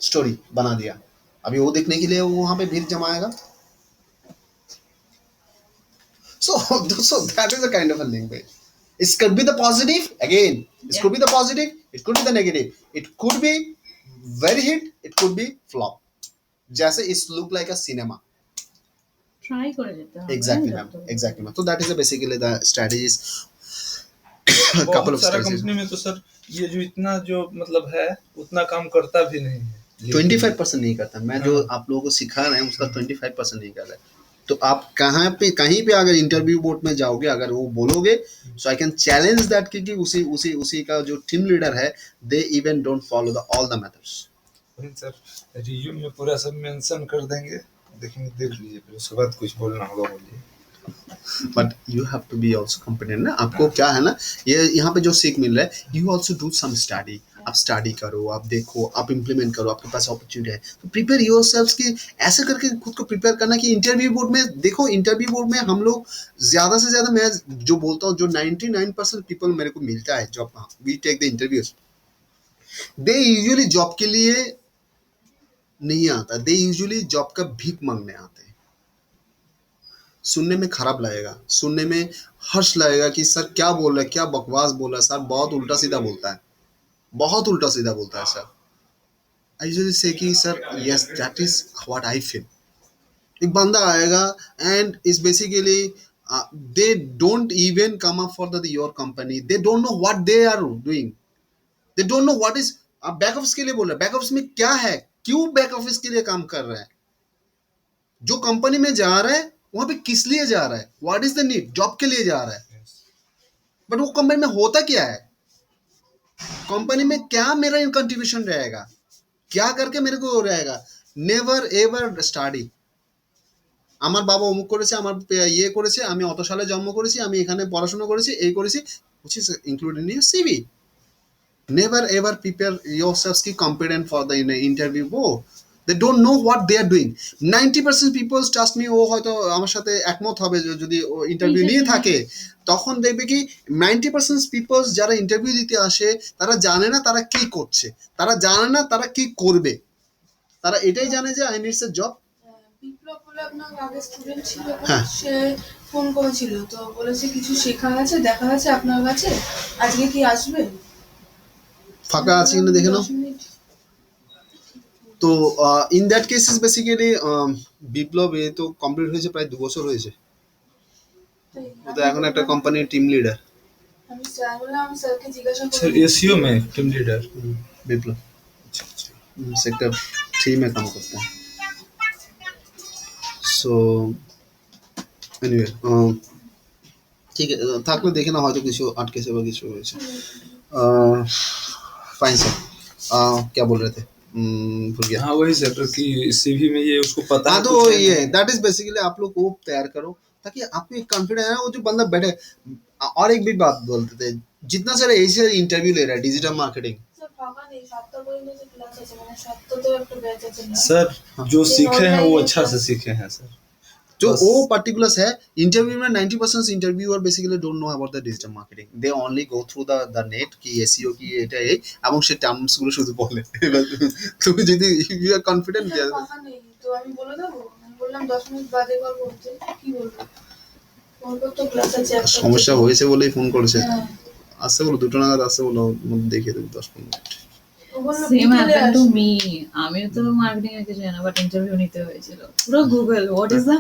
स्टोरी बना दिया, अभी वो देखने के लिए वो वहां पे भीड़ जमाएगा। So that is a kind of a link, right? It could be the positive again, it could be the positive, it could be the negative, it could be very hit, it could be flop, जैसे it look like a cinema. Try করে যেতে হবে। Exactly ma'am, exactly ma'am. So that is basically the strategies, couple बहुत of सारा strategies. कंपनी में तो सर ये जो इतना जो मतलब है उतना काम करता भी नहीं है। 25% नहीं करता, मैं जो आप लोगों को सिखा रहे हैं उसका 25% नहीं कर रहा है। तो आप कहाँ पे कहीं पे अगर इंटरव्यू बोर्ड में जाओगे अगर वो बोलोगे, सो आई कैन चैलेंज दैट कि उसी उसी उसी का जो टीम लीडर है they even don't follow the all the methods. Sir resume में पूरा सब मेंशन कर देंगे, देखेंगे देख लीजिए, फिर उसके बाद कुछ बोलना होगा बोलिए। But you have to be also competent ना, आपको क्या है ना, ये यहाँ पे जो सीख मिल रहा है, you also do some study, आप स्टडी करो, आप देखो, आप इम्प्लीमेंट करो, आपके पास अपॉर्चुनिटी है तो प्रिपेयर योर सेल्फ की, ऐसे करके खुद को प्रिपेयर करना कि इंटरव्यू बोर्ड में देखो, इंटरव्यू बोर्ड में हम लोग ज़्यादा से ज़्यादा, मैं जो बोलता हूँ जो 99% पीपल मेरे को मिलता है job, we take the interviews, they usually job के लिए नहीं आता, दे यूजुअली जॉब का भीख मांगने आते हैं। सुनने में खराब लगेगा, सुनने में हर्ष लगेगा कि सर क्या बोल रहा है, क्या बकवास बोल रहा है सर, बहुत उल्टा सीधा बोलता है, बहुत उल्टा सीधा बोलता है सर। आई यूजुअली से कि sir yes that is what I feel. एक बंदा आएगा and is basically they don't even come up for the your company, they don't know what they are doing, they don't know what is, आप बैक ऑफिस के लिए बोल रहे हैं, बैक ऑफिस में क्या है, क्यों बैक ऑफिस के लिए काम कर रहा है, जो कंपनी में जा रहा है वहां पे किस लिए जा रहा है, what is the need, job के लिए जा रहा है, बट वो कंपनी में होता क्या है, कंपनी में क्या मेरा कंट्रीब्यूशन रहेगा, क्या करके मेरे को रहेगा, নেভার এভার স্টাডি। আমার বাবা অমুক করেছে, আমার ইয়ে করেছে, আমি অত সালে জন্ম করেছি, আমি এখানে পড়াশোনা করেছি, এই করেছি, which is included in your CV. Never ever prepare yourselves ki competent for the interview board. They don't know what they are doing. 90% people trust me, ও হয়তো আমার সাথে একমত হবে যদি ইন্টারভিউ নিয়ে থাকে, তখন দেখবে কি 90% people যারা ইন্টারভিউ দিতে আসে তারা জানে না তারা কি করছে, তারা জানে না তারা কি করবে, তারা এটাই জানে যে আই নিডস এ জব, বিপ্লব বলে আপনার আগে স্টুডেন্ট ছিল, হ্যাঁ। সে ফোন করেছিল, তো বলেছে কিছু শেখা আছে, দেখা আছে আপনার কাছে, আজকে কি আসবেন? ফাঁকা আছে কিনা দেখে নাও। 10 মিনিট। তো ইন দ্যাট কেসেস বেসিক্যালি বিপ্লব এ তো কমপ্লিট হয়েছে প্রায় 2 বছর হয়েছে। তাই, ও তো এখন একটা কোম্পানির টিম লিডার। আমি স্যার বললাম, আমি স্যারকে জিজ্ঞাসা सर করবো। एसीओ में टीम लीडर। বিপ্লব सेक्टर 3 में काम करता है। সো এনিওয়ে ঠিক আছে, থাকলে দেখে না, হয়তো কিছু আটকেছে বা কিছু হয়েছে। फाइन सर, क्या बोल रहे थे? भूल गया। हाँ वही सर कि सीवी में ये उसको पता हाँ है तो कुछ है ये नहीं। दैट इज बेसिकली आप लोग को तैयार करो ताकि आपको एक कॉन्फिडेंस है ना, वो जो बंदा बैठे। और एक भी बात बोलते थे, जितना सारे ऐसे इंटरव्यू ले रहा है डिजिटल मार्केटिंग, স্যার ফাঁকা নেই, 7টা পর্যন্ত তো ক্লাস আছে, মানে 7টা তো একটা ব্যাচ আছে না। सर जो ये सीखे हैं वो online अच्छा है। से सीखे हैं सर। जो बस। वो पर्टिकुलर्स है इंटरव्यू में 90% interviewer basically don't know about the digital marketing, they only go through the net কি এসইও কি এটা এই এবং সে টার্মস গুলো শুধু বলে। এবার তুমি যদি ইউ আর কনফিডেন্ট স্যার ফাঁকা নেই, তো আমি বলে দেবো, আমি বললাম 10 মিনিট বাদে কল করতে, কি বলবো? ওর তো ক্লাস আছে একটা। সমস্যা হয়েছে বলেই ফোন করেছে। হ্যাঁ, আসতে বলো 2টা নাগাদ আসতে বলো, ওর মধ্যে দেখিয়ে দেবো 10-15 মিনিট। ও বললো সেম বিকেলে হ্যাপেন টু আসবে। মি। আমিও তো মার্কেটিং এর কিছু জানি না, বাট ইন্টারভিউ নিতে হয়েছিল পুরো Google what is the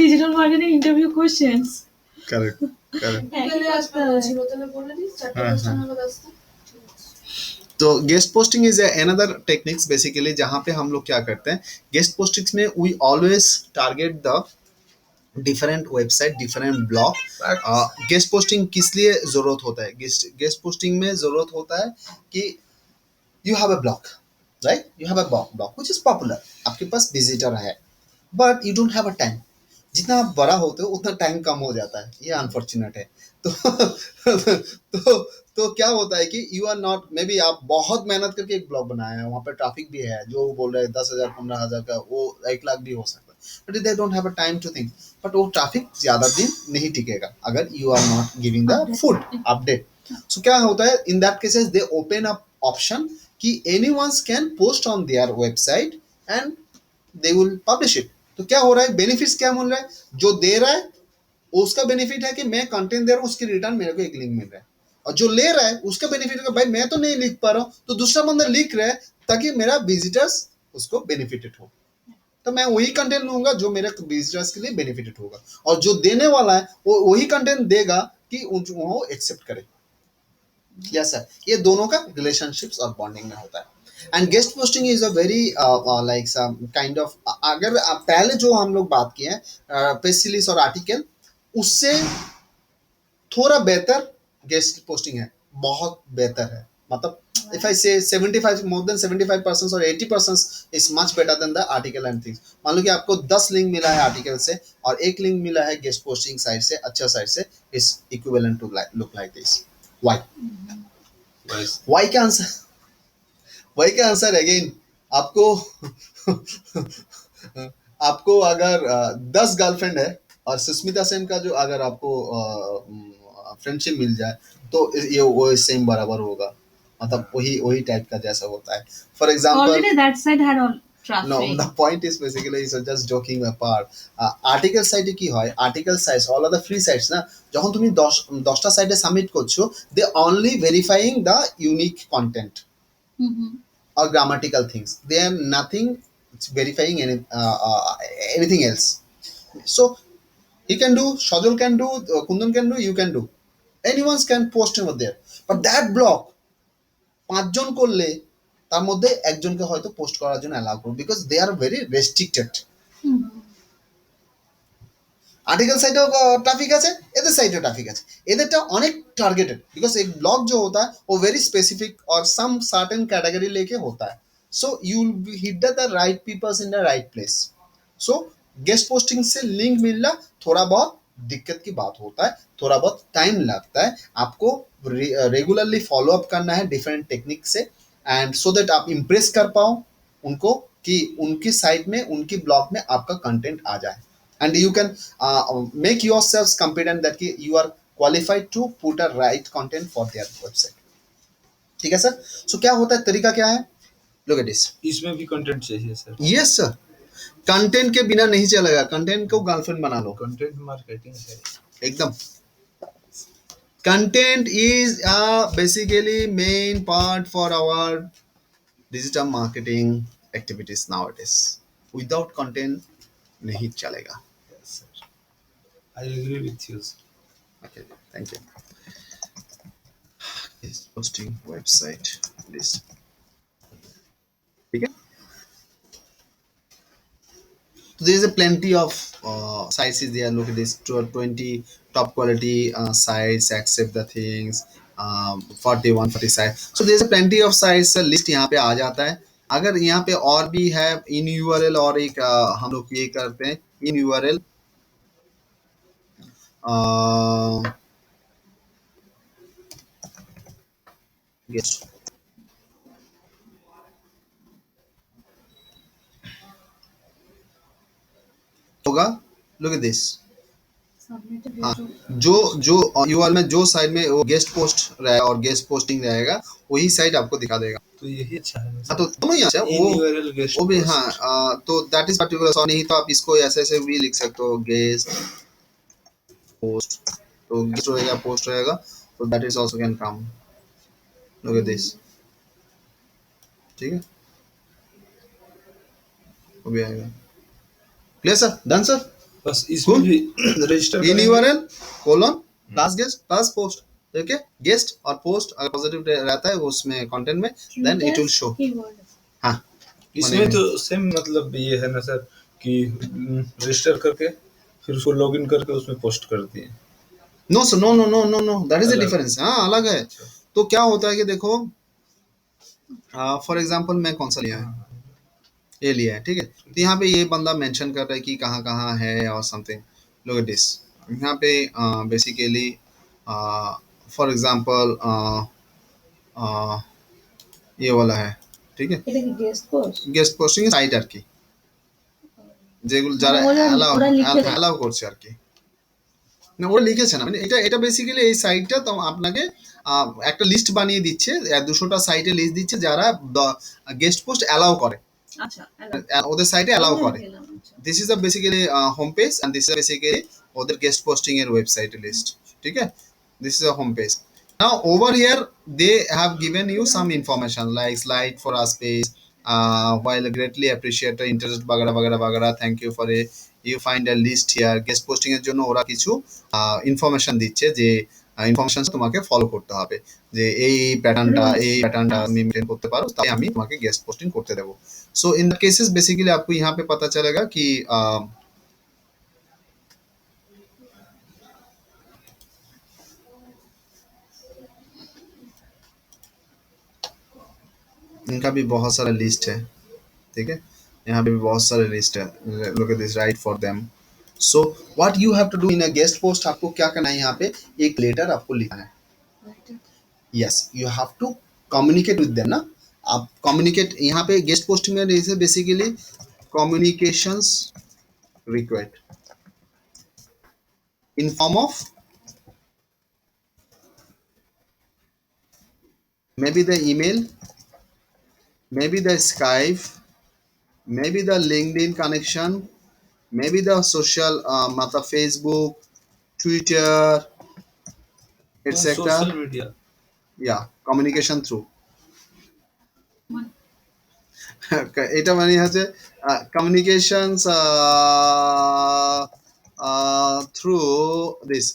digital marketing interview questions. Correct correct. বিকেলে আসবে বলছিল, তাহলে বলে দিস 4টা হ্যাঁ, 5টা হ্যাঁ। নাগাদ আসতে। तो guest posting is another techniques basically, जहाँ पे हम लोग क्या करते हैं गेस्ट पोस्टिंग्स में we always target the different website different blog. Guest posting किस लिए जरूरत होता है? गेस्ट पोस्टिंग में जरूरत होता है कि you have a blog, right? You have a blog which is popular, आपके पास विजिटर है but you don't have a time. जितना आप बड़ा होते हो उतना टाइम कम हो जाता है, ये अनफॉर्चुनेट है। तो तो क्या होता है कि you are not, may be आप बहुत मेहनत करके एक ब्लॉग बनाया है, वहाँ पे ट्रैफिक भी है, जो बोल रहे हैं 10,000 15,000 का, वो 1 लाख भी हो सकता है, but they don't have a time to think. But वो ट्रैफिक ज्यादा दिन नहीं टिकेगा अगर you are not giving the food update. So क्या होता है in that cases they open up option कि anyone can post on their website and they will publish it. तो क्या हो रहा है, बेनिफिट्स क्या मिल रहा है? जो दे रहा है उसका बेनिफिट है कि मैं कंटेंट दे रहा हूँ, उसकी रिटर्न मेरे को एक लिंक मिल रहा है। और जो ले रहा है उसका बेनिफिट है, भाई मैं तो नहीं लिख पा रहा हूँ तो दूसरा बंदा लिख रहा है ताकि मेरा विजिटर्स उसको बेनिफिटेड हो। तो मैं वही कंटेंट लूंगा जो मेरे विजिटर्स के लिए बेनिफिटेड होगा, और जो देने वाला है वो वही कंटेंट देगा कि वो एक्सेप्ट करे। यस सर, ये दोनों का रिलेशनशिप्स और बॉन्डिंग में होता है। And guest posting is a very like some kind of, अगर पहले जो हम लोग बात किए हैं प्रेस रिलीज और आर्टिकल, उससे थोड़ा बेहतर गेस्ट पोस्टिंग है, बहुत बेहतर है। मतलब if I say 75 more than 75% और 80% is much better than the article and things। मान लो कि आपको 10 लिंक मिला है आर्टिकल से और 1 लिंक मिला है गेस्ट पोस्टिंग साइट से, अच्छा साइट से, is equivalent to look like this। Why? बस। Why का आंसर, why का आंसर अगेन आपको आपको अगर 10 गर्लफ्रेंड है और सुष्मिता सेन का जो अगर आपको फ्रेंडशिप मिल जाए तो ये वो सेम बराबर होगा, मतलब वही वही टाइप का जैसा होता है। For example Already that side had all no, traffic. the point is basically is just joking apart। Article সাইটে কি হয়, article sites all are the free sites না, যখন তুমি 10টা সাইটে সাবমিট করছো they only verifying the unique content Mhm. or grammatical things, they are nothing verifying anything else। So he can do, Shajol can do, Kundan can do, you can do, anyone can post over there, but that block 5 জন করলে তার মধ্যে একজনকে হয়তো পোস্ট করার জন্য অ্যালাউ করব, because they are very restricted. Article साइटों ट्रैफिक আছে, এদের সাইটে ट्रैफिक আছে, এদেরটা অনেক টার্গেটেড, बिकॉज एक ब्लॉग जो होता है वो वेरी स्पेसिफिक और सम सर्टेन कैटेगरी लेके होता है। So you will hit the right peoples in the right place. So guest posting से लिंक मिलना थोड़ा बहुत दिक्कत की बात होता है, थोड़ा बहुत टाइम लगता है, आपको रेगुलरली फॉलो अप करना है डिफरेंट टेक्निक से, एंड सो दैट आप इम्प्रेस कर पाओ उनको कि उनकी साइट में उनकी ब्लॉग में आपका कंटेंट आ जाए, and you can make yourselves confident that you are qualified to put a right content for their website। ठीक है सर? सो क्या होता है, तरीका क्या है? Look at this। इसमें भी कंटेंट चाहिए सर। Yes sir, कंटेंट के बिना नहीं चलेगा, कंटेंट को गर्लफ्रेंड बना लो कंटेंट मार्केटिंग है। एकदम। Content is basically main part for our digital marketing activities nowadays. Without content, नहीं चलेगा. Yes, sir. I agree with you, sir. Okay, thank you. Yes, posting website list. ठीक है? So there is a plenty of sites is there. Look at this 20 top quality sites accept the things 41 40 sites. So there is a plenty of sites list यहाँ पे आ जाता है. अगर यहाँ पे और भी है इन URL और एक हम लोग ये करते हैं इन URL yes होगा. Look at this. हाँ, जो जो URL में जो साइड में वो गेस्ट पोस्ट रहेगा और गेस्ट पोस्टिंग रहेगा वही साइट आपको दिखा देगा. तो यही अच्छा है हाँ तो दोनों ही अच्छा है. इन यूआरएल गेस्ट वो भी हाँ तो दैट इज पर्टिकुलर. सो नहीं तो आप इसको ऐसे ऐसे भी लिख सकते हो गेस्ट पोस्ट. तो गेस्ट रहेगा पोस्ट रहेगा तो that is also can come. Look at this. ठीक है वो भी आएगा. Clear sir? Done sir? बस इसमें भी रजिस्टर इन URL colon plus guest plus post. Okay guest और पोस्ट अगर पॉजिटिव रहता है उसमें कंटेंट में देन इट विल शो. हाँ इसमें तो सेम मतलब ये है ना सर कि रजिस्टर करके फिर उसको लॉगिन करके उसमें पोस्ट कर दिए. No sir no no no no no that is the अलग। डिफरेंस. हाँ अलग है. तो क्या होता है कि देखो फॉर एग्जांपल मैं कौन सा लिया है ये लिया है. ठीक है तो यहाँ पे ये बंदा मेंशन कर रहा है कि कहाँ कहाँ है और समथिंग. Look at this. यहाँ पे बेसिकली फॉर एग्जांपल ये वाला है. ठीक है এটা কি guest post? Guest posting site আর কি যেগুলো যারা ওরা লিখে দেয়। অ্যালাউ করছে আর কি. না ওরা লিখেছে না মানে এটা এটা বেসিক্যালি এই সাইটটা তো আপনাকে একটা লিস্ট বানিয়ে দিচ্ছে 200টা সাইটে লিস্ট দিচ্ছে যারা গেস্ট পোস্ট অ্যালাউ করে আচ্ছা ওদের সাইটে অ্যালাউ করে. গেলাম, আচ্ছা। This is a basically home page and this is basically other guest posting एर वेबसाइट लिस्ट. ठीक है this is a home page. Now over here they have given you some information like slide for us page while greatly appreciate the interest bagara bagara bagara thank you for a you find a list here guest posting এর জন্য ওরা কিছু ইনফরমেশন দিচ্ছে যে ইনফরমেশন তোমাকে ফলো করতে হবে যে এই প্যাটার্নটা আমি মেনটেन করতে পারো তাই আমি তোমাকে गेस्ट पोस्टिंग করতে দেব. सो इन द केसेस बेसिकली आपको यहाँ पे पता चलेगा कि इनका भी बहुत सारा लिस्ट है. ठीक है यहाँ पे भी बहुत सारे लिस्ट है. Look at this right for them. So what you have to do in a guest post आपको क्या करना है यहाँ पे एक लेटर आपको लिखना है. Yes you have to communicate with them ना. आप कम्युनिकेट यहाँ पे गेस्ट पोस्ट में जैसे basically communications required in form of maybe the email, maybe the Skype, maybe the LinkedIn connection, maybe the social मतलब Facebook, Twitter, etc. Social media. Yeah, communication through. এটা মানে হচ্ছে কমিউনিকেশনস থ্রু দিস.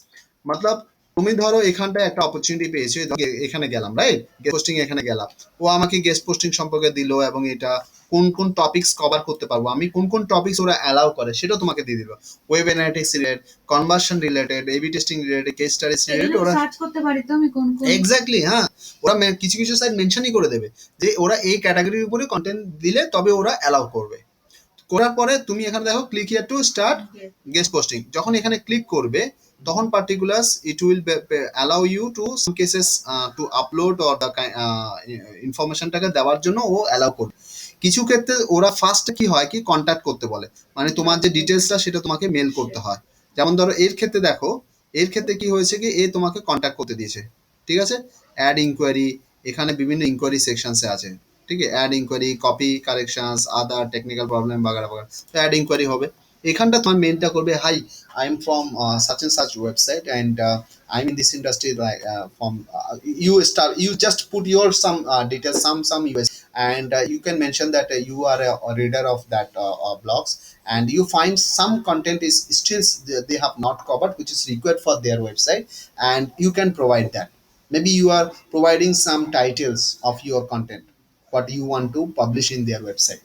मतलब তুমি ধরো এখানটা একটা অপরচুনিটি পেয়েছো এখানে গেলাম রাইট গেস্ট পোস্টিং এখানে গেলাম ও আমাকে গেস্ট পোস্টিং সম্পর্কে দিল এবং এটা কোন কোন টপিকস কভার করতে পারবো আমি কোন কোন টপিকস ওরা অ্যালাউ করে সেটা তোমাকে দিয়ে দিল. Web analytics related conversion related AB testing related case studies related ওরা সার্চ করতে পারি তো আমি কোন কোন এক্স্যাক্টলি. হ্যাঁ ওরা কিছু কিছু সাইট মেনশনই করে দেবে যে ওরা এই ক্যাটাগরির উপরে কন্টেন্ট দিলে তবে ওরা অ্যালাউ করবে. করার পরে তুমি এখানে দেখো click here to start guest posting. যখন এখানে ক্লিক করবে তখন particulars it will allow you to some cases to upload or the ইনফরমেশনটাকে দেওয়ার জন্য ও অ্যালাউ করবে. কিছু ক্ষেত্রে ওরা ফার্স্ট কি হয় কি কন্ট্যাক্ট করতে বলে মানে তোমার যে ডিটেলসটা সেটা তোমাকে মেল করতে হয়. যেমন ধরো এর ক্ষেত্রে দেখো এর ক্ষেত্রে কি হয়েছে কি এ তোমাকে কন্ট্যাক্ট করতে দিয়েছে. ঠিক আছে অ্যাড ইনকোয়ারি এখানে বিভিন্ন ইনকোয়ারি সেকশনসে আছে. ঠিক আছে, অ্যাড ইনকোয়ারি, কপি কারেকশনস, আদার টেকনিক্যাল প্রবলেম বাগারা বাগারা, তো অ্যাড ইনকোয়ারি হবে। এখানটা তোমার মেনটা করবে, hi I am from such and such website and I'm in this industry like from you just put your some details, some US, and you can mention that you are a reader of that blogs, and you find some content is still they have not covered which is required for their website, and you can provide that. Maybe you are providing some titles of your content what you want to publish in their website,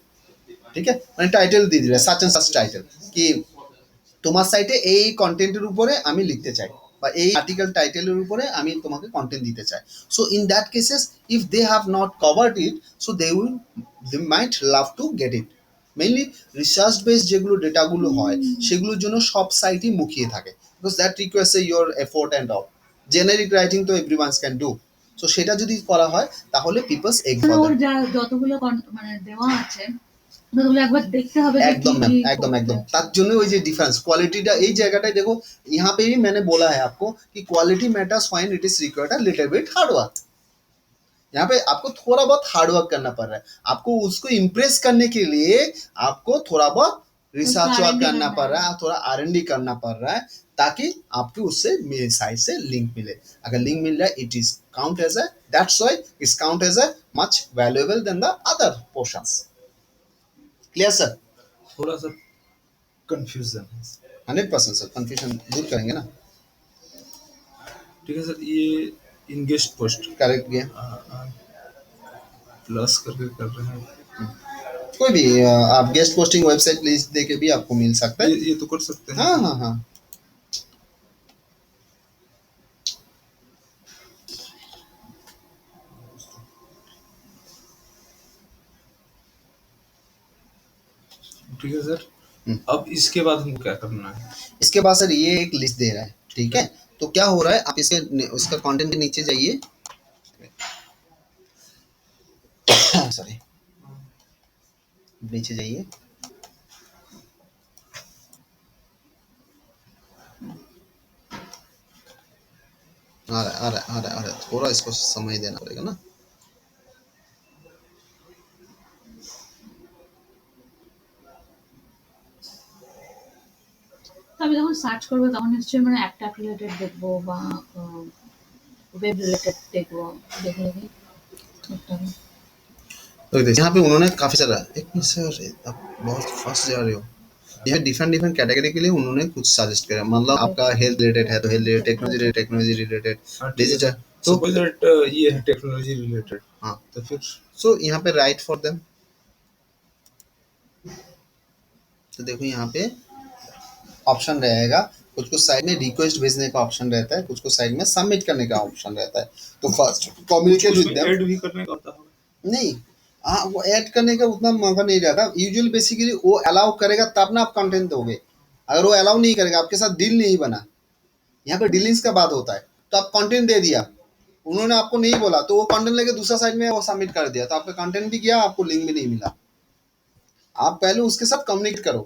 ঠিক আছে, মানে টাইটেল দিয়ে দিলে সাচ এন্ড সাচ টাইটেল, কি তোমার সাইটে এই কন্টেন্টের উপরে আমি লিখতে চাই, বা এই আর্টিকেল টাইটেলের উপরে আমি তোমাকে কন্টেন্ট দিতে চাই। So in that cases if they have not covered it, so they might love to get it. Mainly research base যেগুলো ডেটাগুলো হয় সেগুলোর জন্য সব সাইটই মুখিয়ে থাকে, because that requires your effort and all. Generic writing তো এভরিওয়ানস ক্যান ডু, সো সেটা যদি করা হয় তাহলে পিপলস এগ মানে ফর ওর যা যতগুলো মানে দেওয়া আছে ওগুলো একবার দেখতে হবে যে एकदम কি मैम, কি एकदम করতে एकदम হবে। তার জন্য ওই যে ডিফারেন্স কোয়ালিটিটা এই জায়গাটায় দেখো, यहाँ पे भी मैंने बोला है आपको कि quality matters when it is required a little bit hard work. यहाँ पे आपको थोड़ा बहुत हार्ड वर्क करना पड़ रहा है, आपको उसको इम्प्रेस करने के लिए आपको थोड़ा बहुत रिसर्च वर्क R&D करना पड़ है। रहा है, थोड़ा R&D करना पड़ रहा है, ताकि आपको उससे मेरे साइड से लिंक मिले। अगर लिंक मिल रहा है it is count as a, that's why it's count as a much valuable then the other portions. Clear sir? थोड़ा सा कंफ्यूजन है। 100% सर, कंफ्यूजन दूर करेंगे ना। ठीक है सर, ये इन गेस्ट पोस्ट करेक्ट गया। प्लस करके कर रहे हैं, कोई भी आप गेस्ट पोस्टिंग वेबसाइट लिस्ट दे के भी आपको मिल सकता है। ये तो कर सकते हैं। हाँ हाँ हाँ, ठीक है सर। अब इसके बाद हमको क्या करना है? इसके बाद सर ये एक लिस्ट दे रहा है, ठीक है, तो क्या हो रहा है आप इसके उसका कंटेंट के नीचे जाइए, सॉरी नीचे जाइए, आ रहा है आ रहा है आ रहा है आ रहा है, थोड़ा इसको समय देना पड़ेगा ना। তো আমি যখন সার্চ করবো তখন নিশ্চয়ই মানে অ্যাট্যাক রিলেটেড দেখবো বা ওয়েব রিলেটেড দেখবো, দেখে দেখে করতে হবে। तो देखिए यहाँ पे उन्होंने काफी सारा, एक मिनट सर आप बहुत फास्ट जा रहे हो, यहाँ डिफरेंट डिफरेंट कैटेगरी के लिए उन्होंने कुछ सजेस्ट करा, मतलब आपका हेल्थ रिलेटेड है तो हेल्थ रिलेटेड, टेक्नोलॉजी रिलेटेड, हाँ, ठीक है। डिजिटल, तो सपोज दैट ये है टेक्नोलॉजी रिलेटेड, हाँ, तो फिर सो यहाँ पे राइट फॉर देम, तो देखो यहाँ पे ऑप्शन रहेगा, कुछ कुछ साइड में रिक्वेस्ट भेजने का ऑप्शन रहता है, कुछ कुछ साइड में सबमिट करने का ऑप्शन रहता है। तो first communicate with them, add भी करने का होता है। नहीं हाँ वो ऐड करने का उतना मौका नहीं रहता, यूजुअली बेसिकली वो अलाउ करेगा तब ना आप कंटेंट दोगे, अगर वो अलाउ नहीं करेगा आपके साथ डील नहीं बना, यहाँ पे डीलिंग्स का बात होता है, तो आप कंटेंट दे दिया, उन्होंने आपको नहीं बोला तो वो कंटेंट लेके दूसरा साइड में वो सबमिट कर दिया, तो आपका कंटेंट भी गया, आपको लिंक भी नहीं मिला। आप पहले उसके साथ कम्युनिकेट करो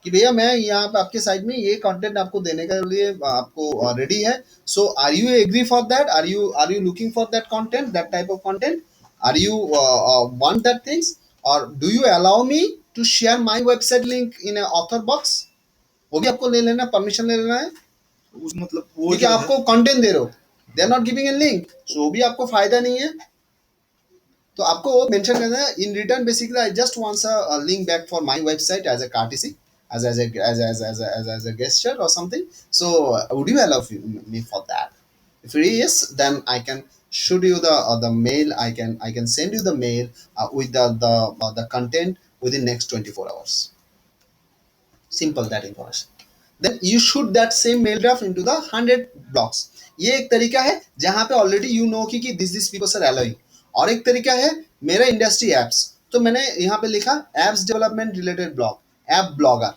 कि भैया मैं यहाँ पे आपके साइड में ये कंटेंट आपको देने के लिए आपको रेडी है, so are you agree for that, are you looking for that content, that type of content, are you want that things, और do you allow me to share my website link in a author box, वो भी आपको ले लेना, परमिशन ले लेना है, उस मतलब वो क्योंकि जो है, आपको कंटेंट दे रहे हो, they are not giving a link, सो वो भी आपको फायदा नहीं है, तो आपको वो मेंशन करना है in return basically I just wants a link back for my website as a courtesy, as a gesture or something, so would you allow me for that? If it is, then I can shoot you the mail, I can send you the mail with the content within next 24 hours, simple that information, then you shoot that same mail draft into the 100 blocks। ये एक तरीका है जहां पे ऑलरेडी यू नो कि दिस पीपल्स आर अलाउइंग, और एक तरीका है मेरा इंडस्ट्री एप्स, तो मैंने यहाँ पे लिखा apps development related blog, app blogger,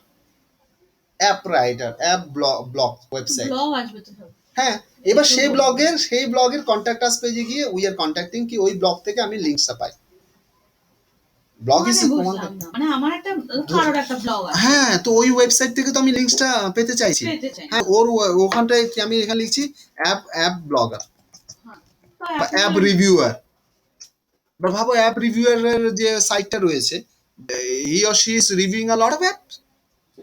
app writer, app blog website, blog আসবে তো সব। হ্যাঁ এবার সেই ব্লগের কন্ট্যাক্ট আস পেজে গিয়ে উই আর কন্ট্যাক্টিং কি ওই ব্লগ থেকে আমি লিংকসটা পাই, ব্লগ ইজ মানে বুঝলাম না, মানে আমার একটা কারোর একটা ব্লগ আছে, হ্যাঁ, তো ওই ওয়েবসাইট থেকে তো আমি লিংকসটা পেতে চাইছি, পেতে চাই। হ্যাঁ ওখানটায় কি আমি এখানে লিখছি অ্যাপ ব্লগার হ্যাঁ, তো বা অ্যাপ রিভিউয়ার, বা ভাবো অ্যাপ রিভিউয়ারের যে সাইটটা রয়েছে, he or she is reviewing a lot of app.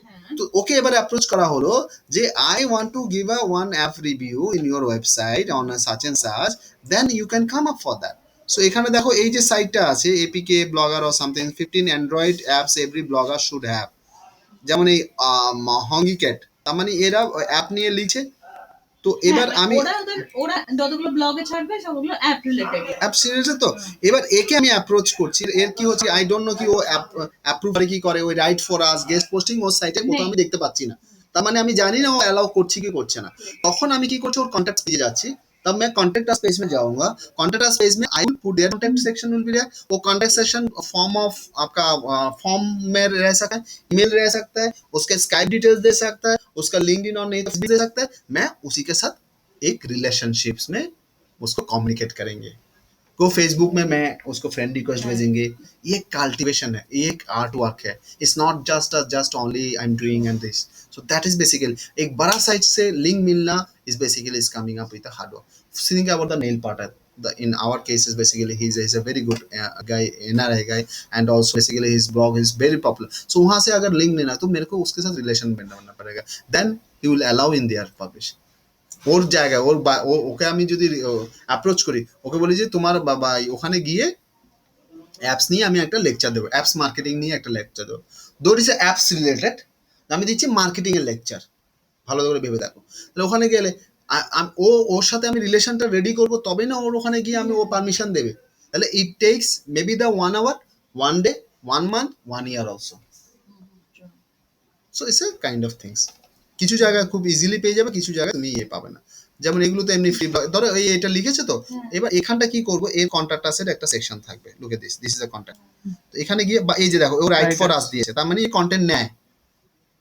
হ্যাঁ তো ওকে এবার অ্যাপ্রোচ করা হলো যে I want to give a one app review in your website on such and such, then you can come up for that. So এখানে দেখো এই যে সাইটটা আছে APK blogger or something 15 Android apps every blogger should have, যেমন এই হঙ্গি ক্যাট, তার মানে এরা অ্যাপ নিয়ে লিখছে। তো হ্যাঁ এবার মানে আমি ওরা যতগুলো ব্লগে ছাড়বে সবগুলো অ্যাপ রিলেটেড। অ্যাপ সিরিজে, তো এবার একে আমি অ্যাপ্রোচ করছি, এর কি হচ্ছে আই ডোন্ট নো কি ও অ্যাপ্রুভ করে কি করে, ওই write for us guest posting ওর সাইটে কোথাও আমি দেখতে পাচ্ছি না, তার মানে আমি জানি না ও অ্যালাউ করছে কি করছে না। তখন আমি কি করছি, ওর कॉन्टैक्ट पेज যাচ্ছি, तब मैं कॉन्टैक्ट अस पेज में जाऊंगा, कॉन्टैक्ट अस पेज में I will put there contact section will be there, वो कॉन्टैक्ट सेक्शन फॉर्म ऑफ आपका फॉर्म में रह सकता है, ईमेल रह सकता है, उसके स्काइप डिटेल्स दे सकता है, उसका लिंक्डइन और नहीं तो दे सकता है, मैं उसी के साथ एक रिलेशनशिप्स में उसको कम्युनिकेट करेंगे। को फेसबुक में मैं उसको फ्रेंड रिक्वेस्ट भेजेंगे, ये एक कल्टीवेशन है, ये एक आर्ट वर्क है, it's not just only I am doing and this. So that is basically एक बड़ा साइट से लिंक मिलना is basically is coming up with a hard work. Think about the nail part, in our case is basically he's a very good guy, NRI guy, and also basically his blog is very popular, so वहां से अगर लिंक लेना है तो मेरे को उसके साथ रिलेशन बनाना पड़ेगा, then he will allow in their publish ওর জায়গায় ওকে আমি যদি অ্যাপ্রোচ করি, ওকে বলি যে তোমার বাবা ওখানে গিয়ে অ্যাপস নিয়ে আমি একটা লেকচার দেবো, অ্যাপস মার্কেটিং নিয়ে একটা লেকচার দেবো, দোর ইস অ্যাপস রিলেটেড, আমি দিচ্ছি মার্কেটিং এর লেকচার, ভালো করে ভেবে দেখো। তাহলে ওখানে গেলে ওর সাথে আমি রিলেশনটা রেডি করবো, তবে না ওর ওখানে গিয়ে আমি ও পারমিশন দেবে। তাহলে it takes maybe the 1 hour, 1 day, 1 month, 1 year also. So it's a kind of things, কিছু জায়গায় খুব ইজিলি পেয়ে যাবে, কিছু জায়গায় তুমি পাবে না। যেমন এগুলো তো এমনি ফ্রি, ধরো এই এটা লিখেছে তো, এবার এখানটা কি করবো, এর কন্ট্যাক্ট আসের একটা সেকশন থাকবে, look at this is a contact. তো এখানে গিয়ে বা এই যে দেখো ও রাইট ফর আস দিয়েছে, তার মানে এই কন্টেন্ট নেয়,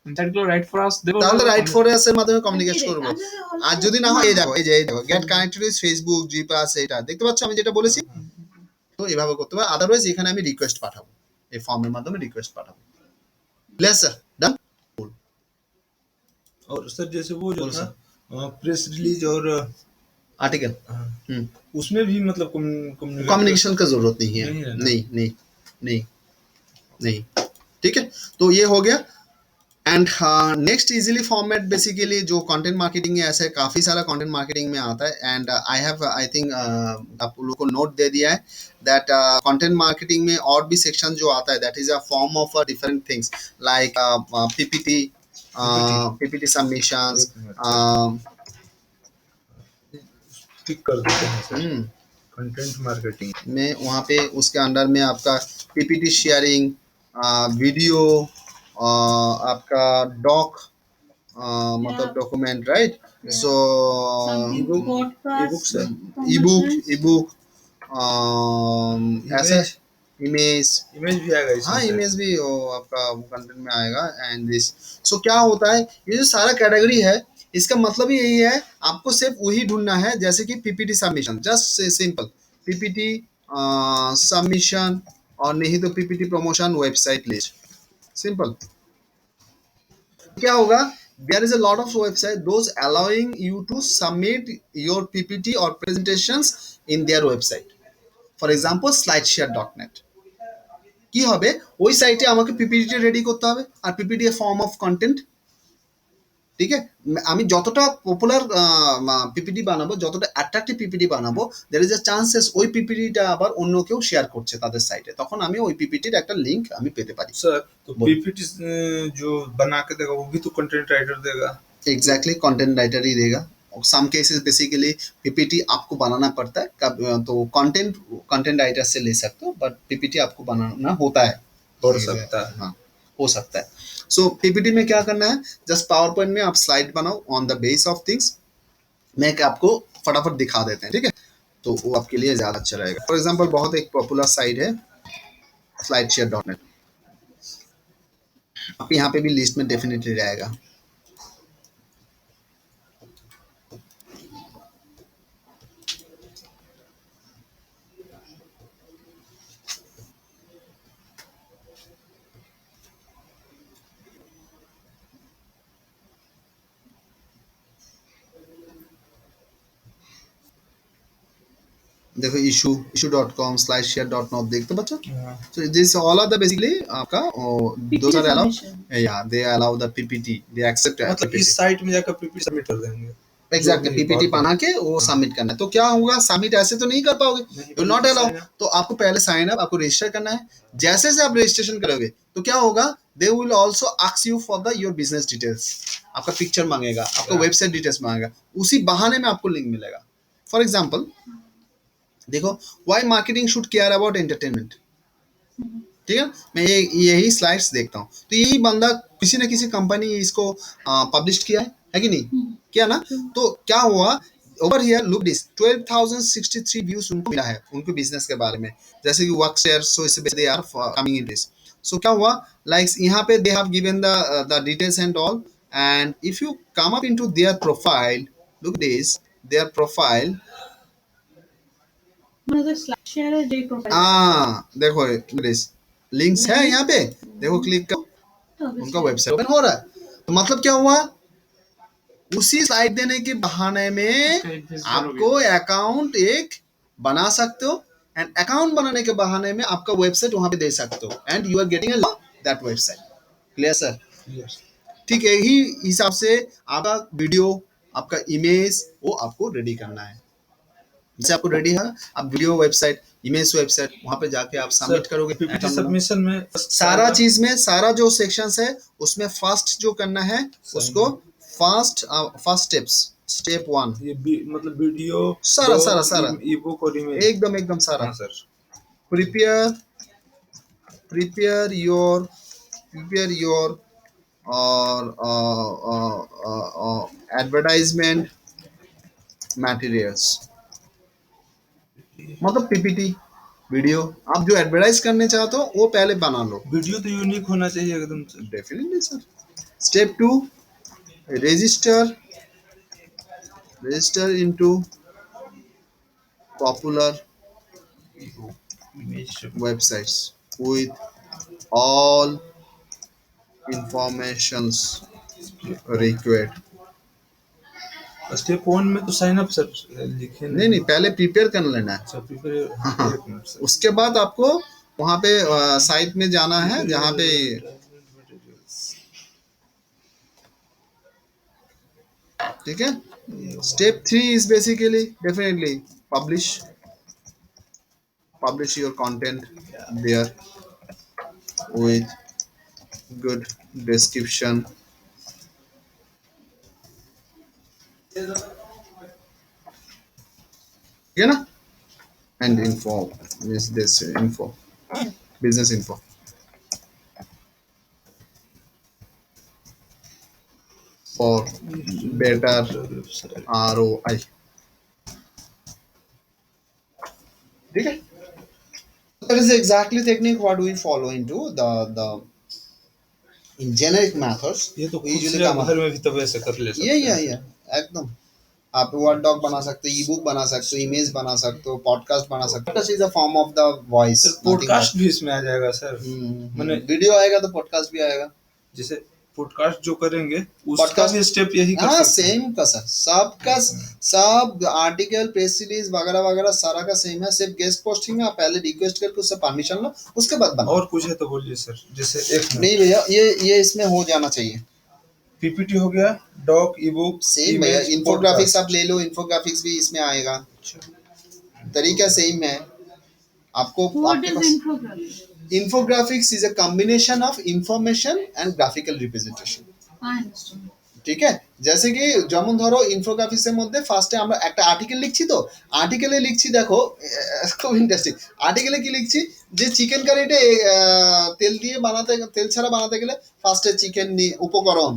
ইনসাইটগুলো রাইট ফর আস দেবো, তাহলে রাইট ফর আস এর মাধ্যমে কমিউনিকেট করবো। আর যদি না হয় এই দেখো এই দেখো get connected with Facebook G plus, এটা দেখতে পাচ্ছ আমি যেটা বলেছি, তো এভাবে করতে পারো। আদারওয়াইজ এখানে আমি রিকোয়েস্ট পাঠাবো, এই ফর্মের মাধ্যমে রিকোয়েস্ট পাঠাবো। লেস স্যার ডান। और सर जैसे वो जो बोलो था प्रेस रिलीज और आर्टिकल, हाँ, उसमें भी मतलब कम्युनिकेशन का जरूरत नहीं है, नहीं है ना? नहीं नहीं नहीं नहीं, ठीक है। तो ये हो गया। And next easily format basically जो कंटेंट मार्केटिंग है, ऐसे काफ़ी सारा कंटेंट मार्केटिंग में आता है, एंड आई थिंक आप लोगों को नोट दे दिया है दैट कंटेंट मार्केटिंग में और भी सेक्शन जो आता है that is a form of different things like PPT, PPT submissions, pick कर देते हैं सर कंटेंट मार्केटिंग में वहाँ पे उसके अंडर में आपका पीपीटी शेयरिंग, वीडियो, आपका डॉक, मतलब डॉक्यूमेंट, राइट। सो ईबुक सर ईबुक ऐसे इमेज इमेज, इमेज भी आएगा इसमें हाँ सर। इमेज भी वो आपका कंटेंट में आएगा एंड दिस। सो क्या होता है, ये जो सारा कैटेगरी है इसका मतलब ही यही है, आपको सिर्फ वही ढूंढना है, जैसे कि PPT submission, just simple PPT submission, और नहीं तो PPT promotion website list, simple. क्या होगा, there is a lot of website those allowing you to submit your ppt or presentations in their website, for example slideshare.net। কি হবে, ওই সাইটে আমাকে পিপিটি রেডি করতে হবে, আর PPT a form of content, ঠিক আছে। আমি যতটা পপুলার পিপিটি বানাবো, যতটা অ্যাট্রাকটিভ পিপিটি বানাবো, দের ইজ এ চান্সেস ওই পিপিটিটা আবার অন্য কেউ শেয়ার করছে তাদের সাইটে, তখন আমি ওই পিপিটির একটা লিঙ্ক আমি পেতে পারি। सर तो बोल। पीपीटी जो बना के देगा वो भी तो कंटेंट राइटर देगा। एग्जैक्टली कंटेंट राइटर ही देगा। सम केसेस बेसिकली पीपीटी आपको बनाना पड़ता है, तो कंटेंट राइटर से ले सकते हो, बट पीपीटी आपको बनाना होता है, हो सकता है। हाँ हो सकता है। सो पीपीटी में क्या करना है, जस्ट पावर पॉइंट में आप स्लाइड बनाओ on the base of things, मैं आपको फटाफट दिखा देते हैं, ठीक है, तो वो आपके लिए ज़्यादा अच्छा रहेगा। फॉर एग्जाम्पल बहुत एक पॉपुलर साइट है slideshare.net, आप यहाँ पे भी लिस्ट में डेफिनेटली रहेगा। देखो issue.com /share.not देखते हो बच्चा. हाँ, So this all are the basically आपका those PPT are allowed. submission. Yeah, they allow the PPT. They accept मतलब PPT. इस साइट में जाकर पीपीटी सबमिट कर देंगे. जो एग्जैक्टली भी पीपीटी बात है. बना के वो सबमिट करना है. तो क्या होगा, सबमिट ऐसे तो नहीं कर पाओगे, नहीं, यू नॉट पहले अलाउ. sign up. तो आपको पहले साइन अप, आपको रजिस्टर करना है. जैसे से आप रजिस्ट्रेशन करोगे तो क्या होगा, they will also ask you for the your business details. आपका पिक्चर मांगेगा, आपका Yeah. वेबसाइट डिटेल्स मांगेगा. उसी बहाने में आपको लिंक मिलेगा. फॉर एग्जाम्पल देखो, why marketing should care about entertainment. ठीक है, मैं यही स्लाइड्स देखता हूँ. तो यही बंदा किसी न किसी कंपनी इसको पब्लिश किया है कि नहीं किया ना. तो क्या हुआ, over here look this 12,063 views उनको मिला है उनके बिजनेस के बारे में. जैसे कि वर्क शेयर, सो इस they are coming in this. So क्या हुआ, लाइक यहाँ पे they have given the details and all. And if you come up into their profile, look this their profile. মানে ওদের স্লাইড শেয়ারে যে প্রোফাইল देखो दिस लिंक्स है यहाँ पे, देखो क्लिक करो, उनका वेबसाइट ओपन हो रहा है. तो मतलब क्या हुआ, उसी साइट देने के बहाने में उसका एक visitor हो आपको अकाउंट एक बना सकते हो. एंड अकाउंट बनाने के बहाने में आपका वेबसाइट वहां पे दे सकते हो. And you are getting that website. Clear sir. Yes. ठीक है, यही हिसाब से आपका वीडियो, आपका इमेज वो आपको रेडी करना है. जैसे आपको रेडी है, आप वीडियो वेबसाइट, इमेज वेबसाइट, वहां पे जाके आप सबमिट करोगे. पीपीटी account बनाओ. सबमिशन में सारा चीज में, सारा जो सेक्शंस है उसमें फर्स्ट जो करना है उसको फर्स्ट स्टेप्स, स्टेप 1 ये मतलब वीडियो सारा ई बुक और इमेज. एकदम सारा. हाँ सर. प्रिपेयर प्रिपेयर योर और एडवर्टाइजमेंट मटेरियल्स. मतलब पीपीटी वीडियो आप जो एडवर्टाइज करने चाहते हो वो पहले बना लो. वीडियो तो यूनिक होना चाहिए एकदम से. Definitely sir. Step 2, register into popular image websites with all informations required. Step 1 में तो साइन अप सर लिखे नहीं पहले प्रिपेयर कर लेना है. Sir prepare. हाँ. एक मिनट सर. उसके बाद आपको वहाँ पे साइट में जाना है जहाँ पे ठीक है. Step 3 is basically definitely publish your content there with good description. ठीक है ना. and info is this info, business info. For better ROI. ठीक है. That is exactly technique what we follow into the in generic methods. ये तो we खुद usually से come आप up. घर में भी तब ऐसे कर ले सकते ये हैं. एकदम. आप वर्ड डॉक बना सकते हो, ई बुक बना सकते हो, इमेज बना सकते हो, पॉडकास्ट बना सकते हो. Podcast is a form of the voice. Sir podcast भी इसमें आ जाएगा सर. मैंने वीडियो आएगा तो पॉडकास्ट भी आएगा. जैसे पॉडकास्ट जो करेंगे उसका Podcast- भी स्टेप यही कर हाँ सकते हैं. सेम का सर. सबका सब आर्टिकल, प्रेस रिलीज वगैरह वगैरह सारा का सेम है. सिर्फ गेस्ट पोस्टिंग में आप पहले रिक्वेस्ट करके उससे परमिशन लो, उसके बाद बनाओ. और कुछ है तो बोलिए सर. जैसे एक नहीं भैया, ये इसमें हो जाना चाहिए. पीपीटी हो गया, डॉक, ई बुक, सेम भैया. इन्फोग्राफिक्स आप ले लो, इन्फोग्राफिक्स भी इसमें आएगा. तरीका सेम है. आपको व्हाट आपके is pass infographic? infographics is a combination of information and graphical representation. I understand. ঠিক আছে, जैसे कि যেমন ধরো ইনফোগ্রাফিক্সের মধ্যে ফার্স্টে আমরা একটা আর্টিকেল লিখছি. তো আর্টিকেলে লিখছি, দেখো খুব ইন্টারেস্টিং. আর্টিকেলে কি লিখছি, যে চিকেন কারিটা তেল দিয়ে বানাতে, তেল ছাড়া বানাতে গেলে ফার্স্টে চিকেন উপকরণ,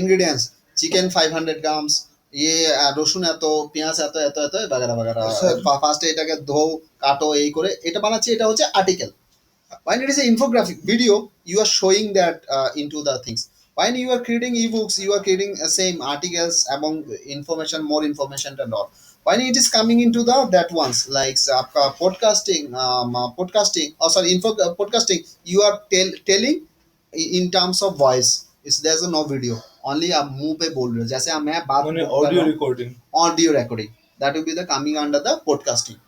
ইনগ্রেডিয়েন্টস, চিকেন 500 গ্রামস, ये রসুন এত, পেঁয়াজ এত এত এত বাগারা বাগারা. ফার্স্টে এটাকে ধো, কাটো, এই করে এটা বানাচ্ছি. এটা হচ্ছে article. When it is an infographic video, you are showing that into the things. When you are creating ebooks, you are creating same articles among information, more information and all. When it is coming into the that ones like आपका podcasting, or sorry, podcasting, you are telling in terms of voice. Is there's no video, only आप मुंह पे बोल रहे हो. जैसे मैं बात मैंने audio recording. Audio recording. That will be the coming under the podcasting.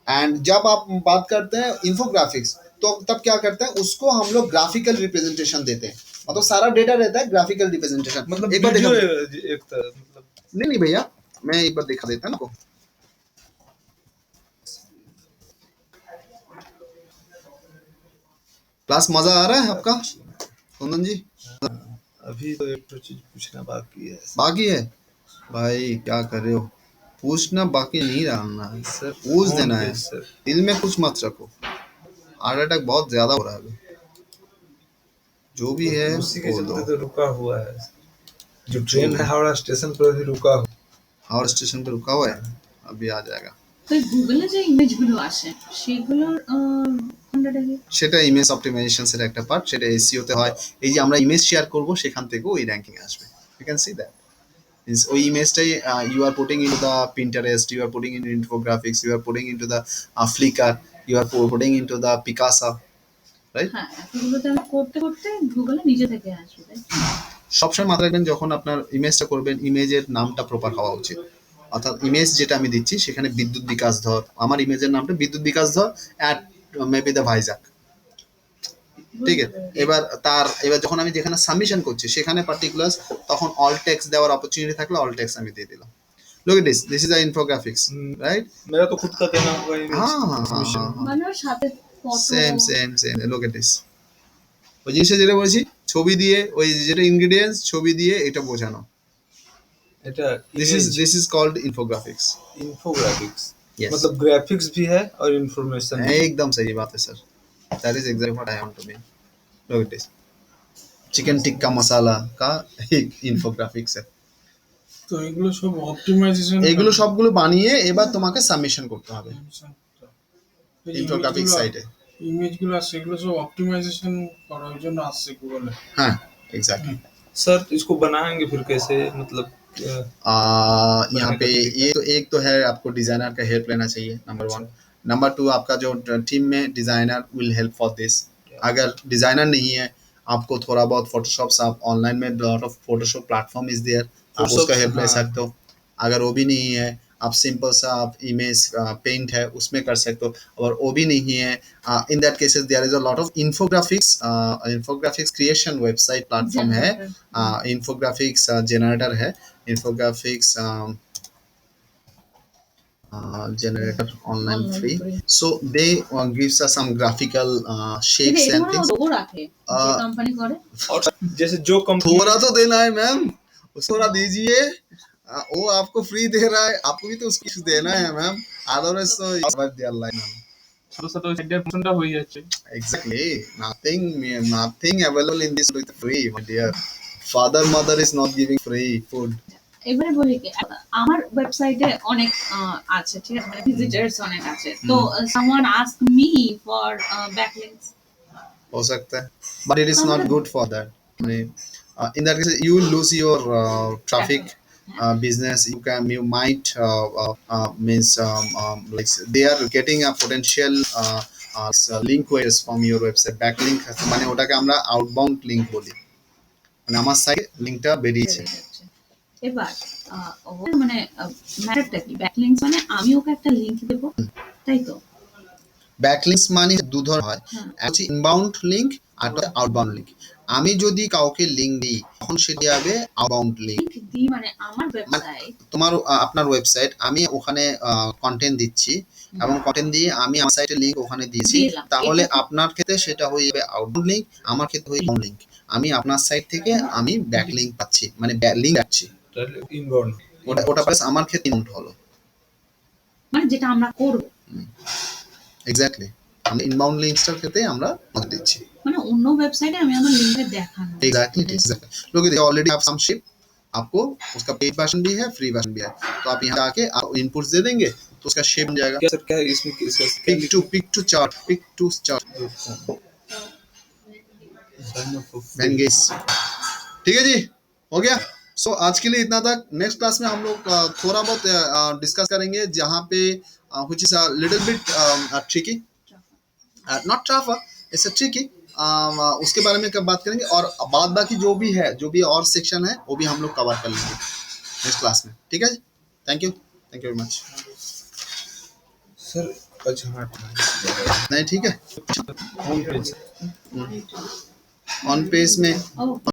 And जब आप बात करते हैं इन्फोग्राफिक्स, तो तब क्या करते हैं, उसको हम लोग ग्राफिकल रिप्रेजेंटेशन देते हैं, मतलब सारा डेटा रहता है ग्राफिकल रिप्रेजेंटेशन। मतलब एक बार वीडियो देखा, एक तरह मतलब नहीं नहीं भैया, मैं एक बार दिखा देता हूँ आपको। क्लास मजा आ रहा है आपका कुंदन जी? अभी तो एक तो चीज पूछना बाकी है बाकी है भाई, क्या कर रहे हो, पूछना बाकी नहीं रहना है, सर। पूछ फोन देना पे है, सर, दिल में कुछ मत रखो। हार्ट अटैक बहुत ज्यादा हो रहा है अभी, जो भी है उसी के बोल चलते दो। तो रुका हुआ है। जो जो ट्रेन है हावड़ा स्टेशन पर अभी रुका हुआ हावड़ा स्टेशन पे रुका हुआ है, अभी आ जाएगा। তো গুগলে যে ইমেজগুলো আসে সেগুলোর কোনটা কি? সেটা ইমেজ অপটিমাইজেশনসের একটা পার্ট, সেটা এসইও তে হয়। এই যে আমরা ইমেজ শেয়ার করব, সেখান থেকেও ওই র্যাঙ্কিং আসবে। You can see that means ওই ইমেজটাই you are putting into the Pinterest, you are putting into infographics, you are putting into the Flickr, you are putting into the Picasa, right? হ্যাঁ, এতগুলোতে আমি করতে করতে গুগলে নিজে থেকে আসবে, তাই তো? সবসময় মাথায় রাখবেন, যখন আপনার ইমেজটা করবেন, ইমেজের নামটা প্রপার হওয়া উচিত। অর্থাৎ ইমেজ যেটা আমি দিচ্ছি সেখানে বিদ্যুৎ বিকাশ ধর, আমার ইমেজের নামটা বিদ্যুৎ বিকাশ ধর অ্যাট মেবি দ্য ভাইজাক, ঠিক বুঝতে আছে? পেরেছি। এবার যখন আমি যেখানে সাবমিশন করছি সেখানে পার্টিকুলার, তখন অল টেক্সট দেওয়ার অপরচুনিটি থাকলে অল টেক্সট আমি দিয়ে দিলাম। Look at this is the infographics, right? मेरा तो खुद का देना होगा इमेज हाँ हाँ हाँ सबमिशन। हाँ हाँ, মানে ওর সাথে photo. Same same same, look at this. ওই জিনিসটা যেটা বলছি, ছবি দিয়ে, ওই যেটা ইনগ্রেডিয়েন্টস ছবি দিয়ে এটা বোঝানো, এটা this is called infographics. Infographics Yes. मतलब ग्राफिक्स भी है और इन्फॉर्मेशन भी। एकदम सही बात है sir, that is exactly what I want to be. Look at this, chicken tikka masala का ইনফোগ্রাফিক্স है। তো এগুলো সব অপটিমাইজেশন এগুলো সবগুলো বানিয়ে এবার তোমাকে সাবমিশন করতে হবে ইনফোগ্রাফিক সাইটে। ইমেজগুলো আছে সেগুলো সব অপটিমাইজেশন করার জন্য আসছে গুগলে। हाँ एग्जैक्टली। सर इसको बनाएंगे फिर कैसे मतलब यहाँ पे ये तो एक तो है, आपको डिजाइनर का हेल्प लेना चाहिए, नंबर वन। नंबर टू, आपका जो टीम में designer will help for this. अगर डिजाइनर नहीं है, आपको थोड़ा बहुत फोटोशॉप, आप ऑनलाइन में lot of Photoshop platform is there, आप Photoshop, उसका हेल्प ले हाँ। सकते हो। अगर वो भी नहीं है, आप सिंपल सा आप इमेज पेंट है उसमें कर सकते हो। और वो भी नहीं है, in that cases there is a lot of infographics creation website platform है, इन्फोग्राफिक्स जनरेटर है, infographics generator online free, so they gives us some graphical shapes এটা and মনে things। হয় ও রাখে যে আহ, কোম্পানি করে। और जैसे जो कंपनी थोड़ा तो देना है मैम, उसको थोड़ा दीजिए। वो आपको फ्री दे रहा है, आपको भी तो उसको कुछ देना है मैम, अदरवाइज तो बट देयर लाइन। সাথে সাথে ওই সাইডের পোর্শনটা হয়ে যাচ্ছে। Exactly, nothing available in this with free, my dear. Father mother is not giving free food। এবারে বলি কি, আমার ওয়েবসাইটে অনেক আছে, ঠিক আছে, মানে ভিজিটার্স অনেক আছে, তো someone ask me for backlinks. हो सकता है, but it is not good for that। I mean, in that case you will lose your traffic business, you might means like they are getting a potential link waves from your website, backlink মানে ওটাকে আমরা আউটবাউন্ড লিংক বলি, মানে আমার সাইটে লিংকটা বেরিয়েছে। এবার মানে ম্যাটারটা কি, ব্যাকলিংকস মানে আমি ওকে একটা লিংক দেবো, তাই তো? ব্যাকলিংকস মানে দু ধরনের হয়, হ্যাঁ। একটা হচ্ছে ইনবাউন্ড লিংক আর একটা আউটবাউন্ড লিংক। আমি যদি কাউকে লিংক দিই তখন সেটি হবে আউটবাউন্ড লিংক। লিংক দিই মানে আমার ওয়েবসাইট, তোমার আপনার ওয়েবসাইট, আমি ওখানে কন্টেন্ট দিচ্ছি এবং কন্টেন্ট দিয়ে আমি আমার সাইটের লিংক ওখানে দিয়েছি, দিলাম। তাহলে এটা- আপনার ক্ষেত্রে সেটা হয়ে যাবে আউটবাউন্ড লিংক, আমার ক্ষেত্রে হয়ে ইনবাউন্ড লিংক। আমি আপনার সাইট থেকে আমি ব্যাক লিংক পাচ্ছি, মানে লিংক পাচ্ছি, इनबाउंड ওটা প্লাস আমার ক্ষেত্রে ইনবাউন্ড হলো। মানে যেটা আমরা করবো, এক্স্যাক্টলি, আমরা ইনবাউন্ড লিংকসটার ক্ষেত্রে আমরা নজর দিচ্ছি। মানে অন্য ওয়েবসাইটে আমি আমার লিংকটা দেখানো। एग्जैक्टली एग्जैक्टली, लोग ऑलरेडी हैव सम शिप, आपको उसका पेड वर्जन भी है, फ्री वर्जन भी है, तो आप यहाँ आके आप इनपुट्स दे देंगे तो उसका शेप बन जाएगा। क्या सर क्या है इसमें पिक टू चार्ट वेंगेस। ठीक है जी, हो गया। सो आज के लिए इतना तक। नेक्स्ट क्लास में हम लोग थोड़ा बहुत डिस्कस करेंगे, जहाँ पे which is a little bit tricky, not tough, it's a tricky, उसके बारे में कब बात करेंगे, और बाद बाकी जो भी है, जो भी और सेक्शन है वो भी हम लोग कवर कर लेंगे नेक्स्ट क्लास में। ठीक है जी, thank you. Thank you very much. Sir अच्छा हाँ नहीं ठीक है। होम पेज ऑन पेज में ओह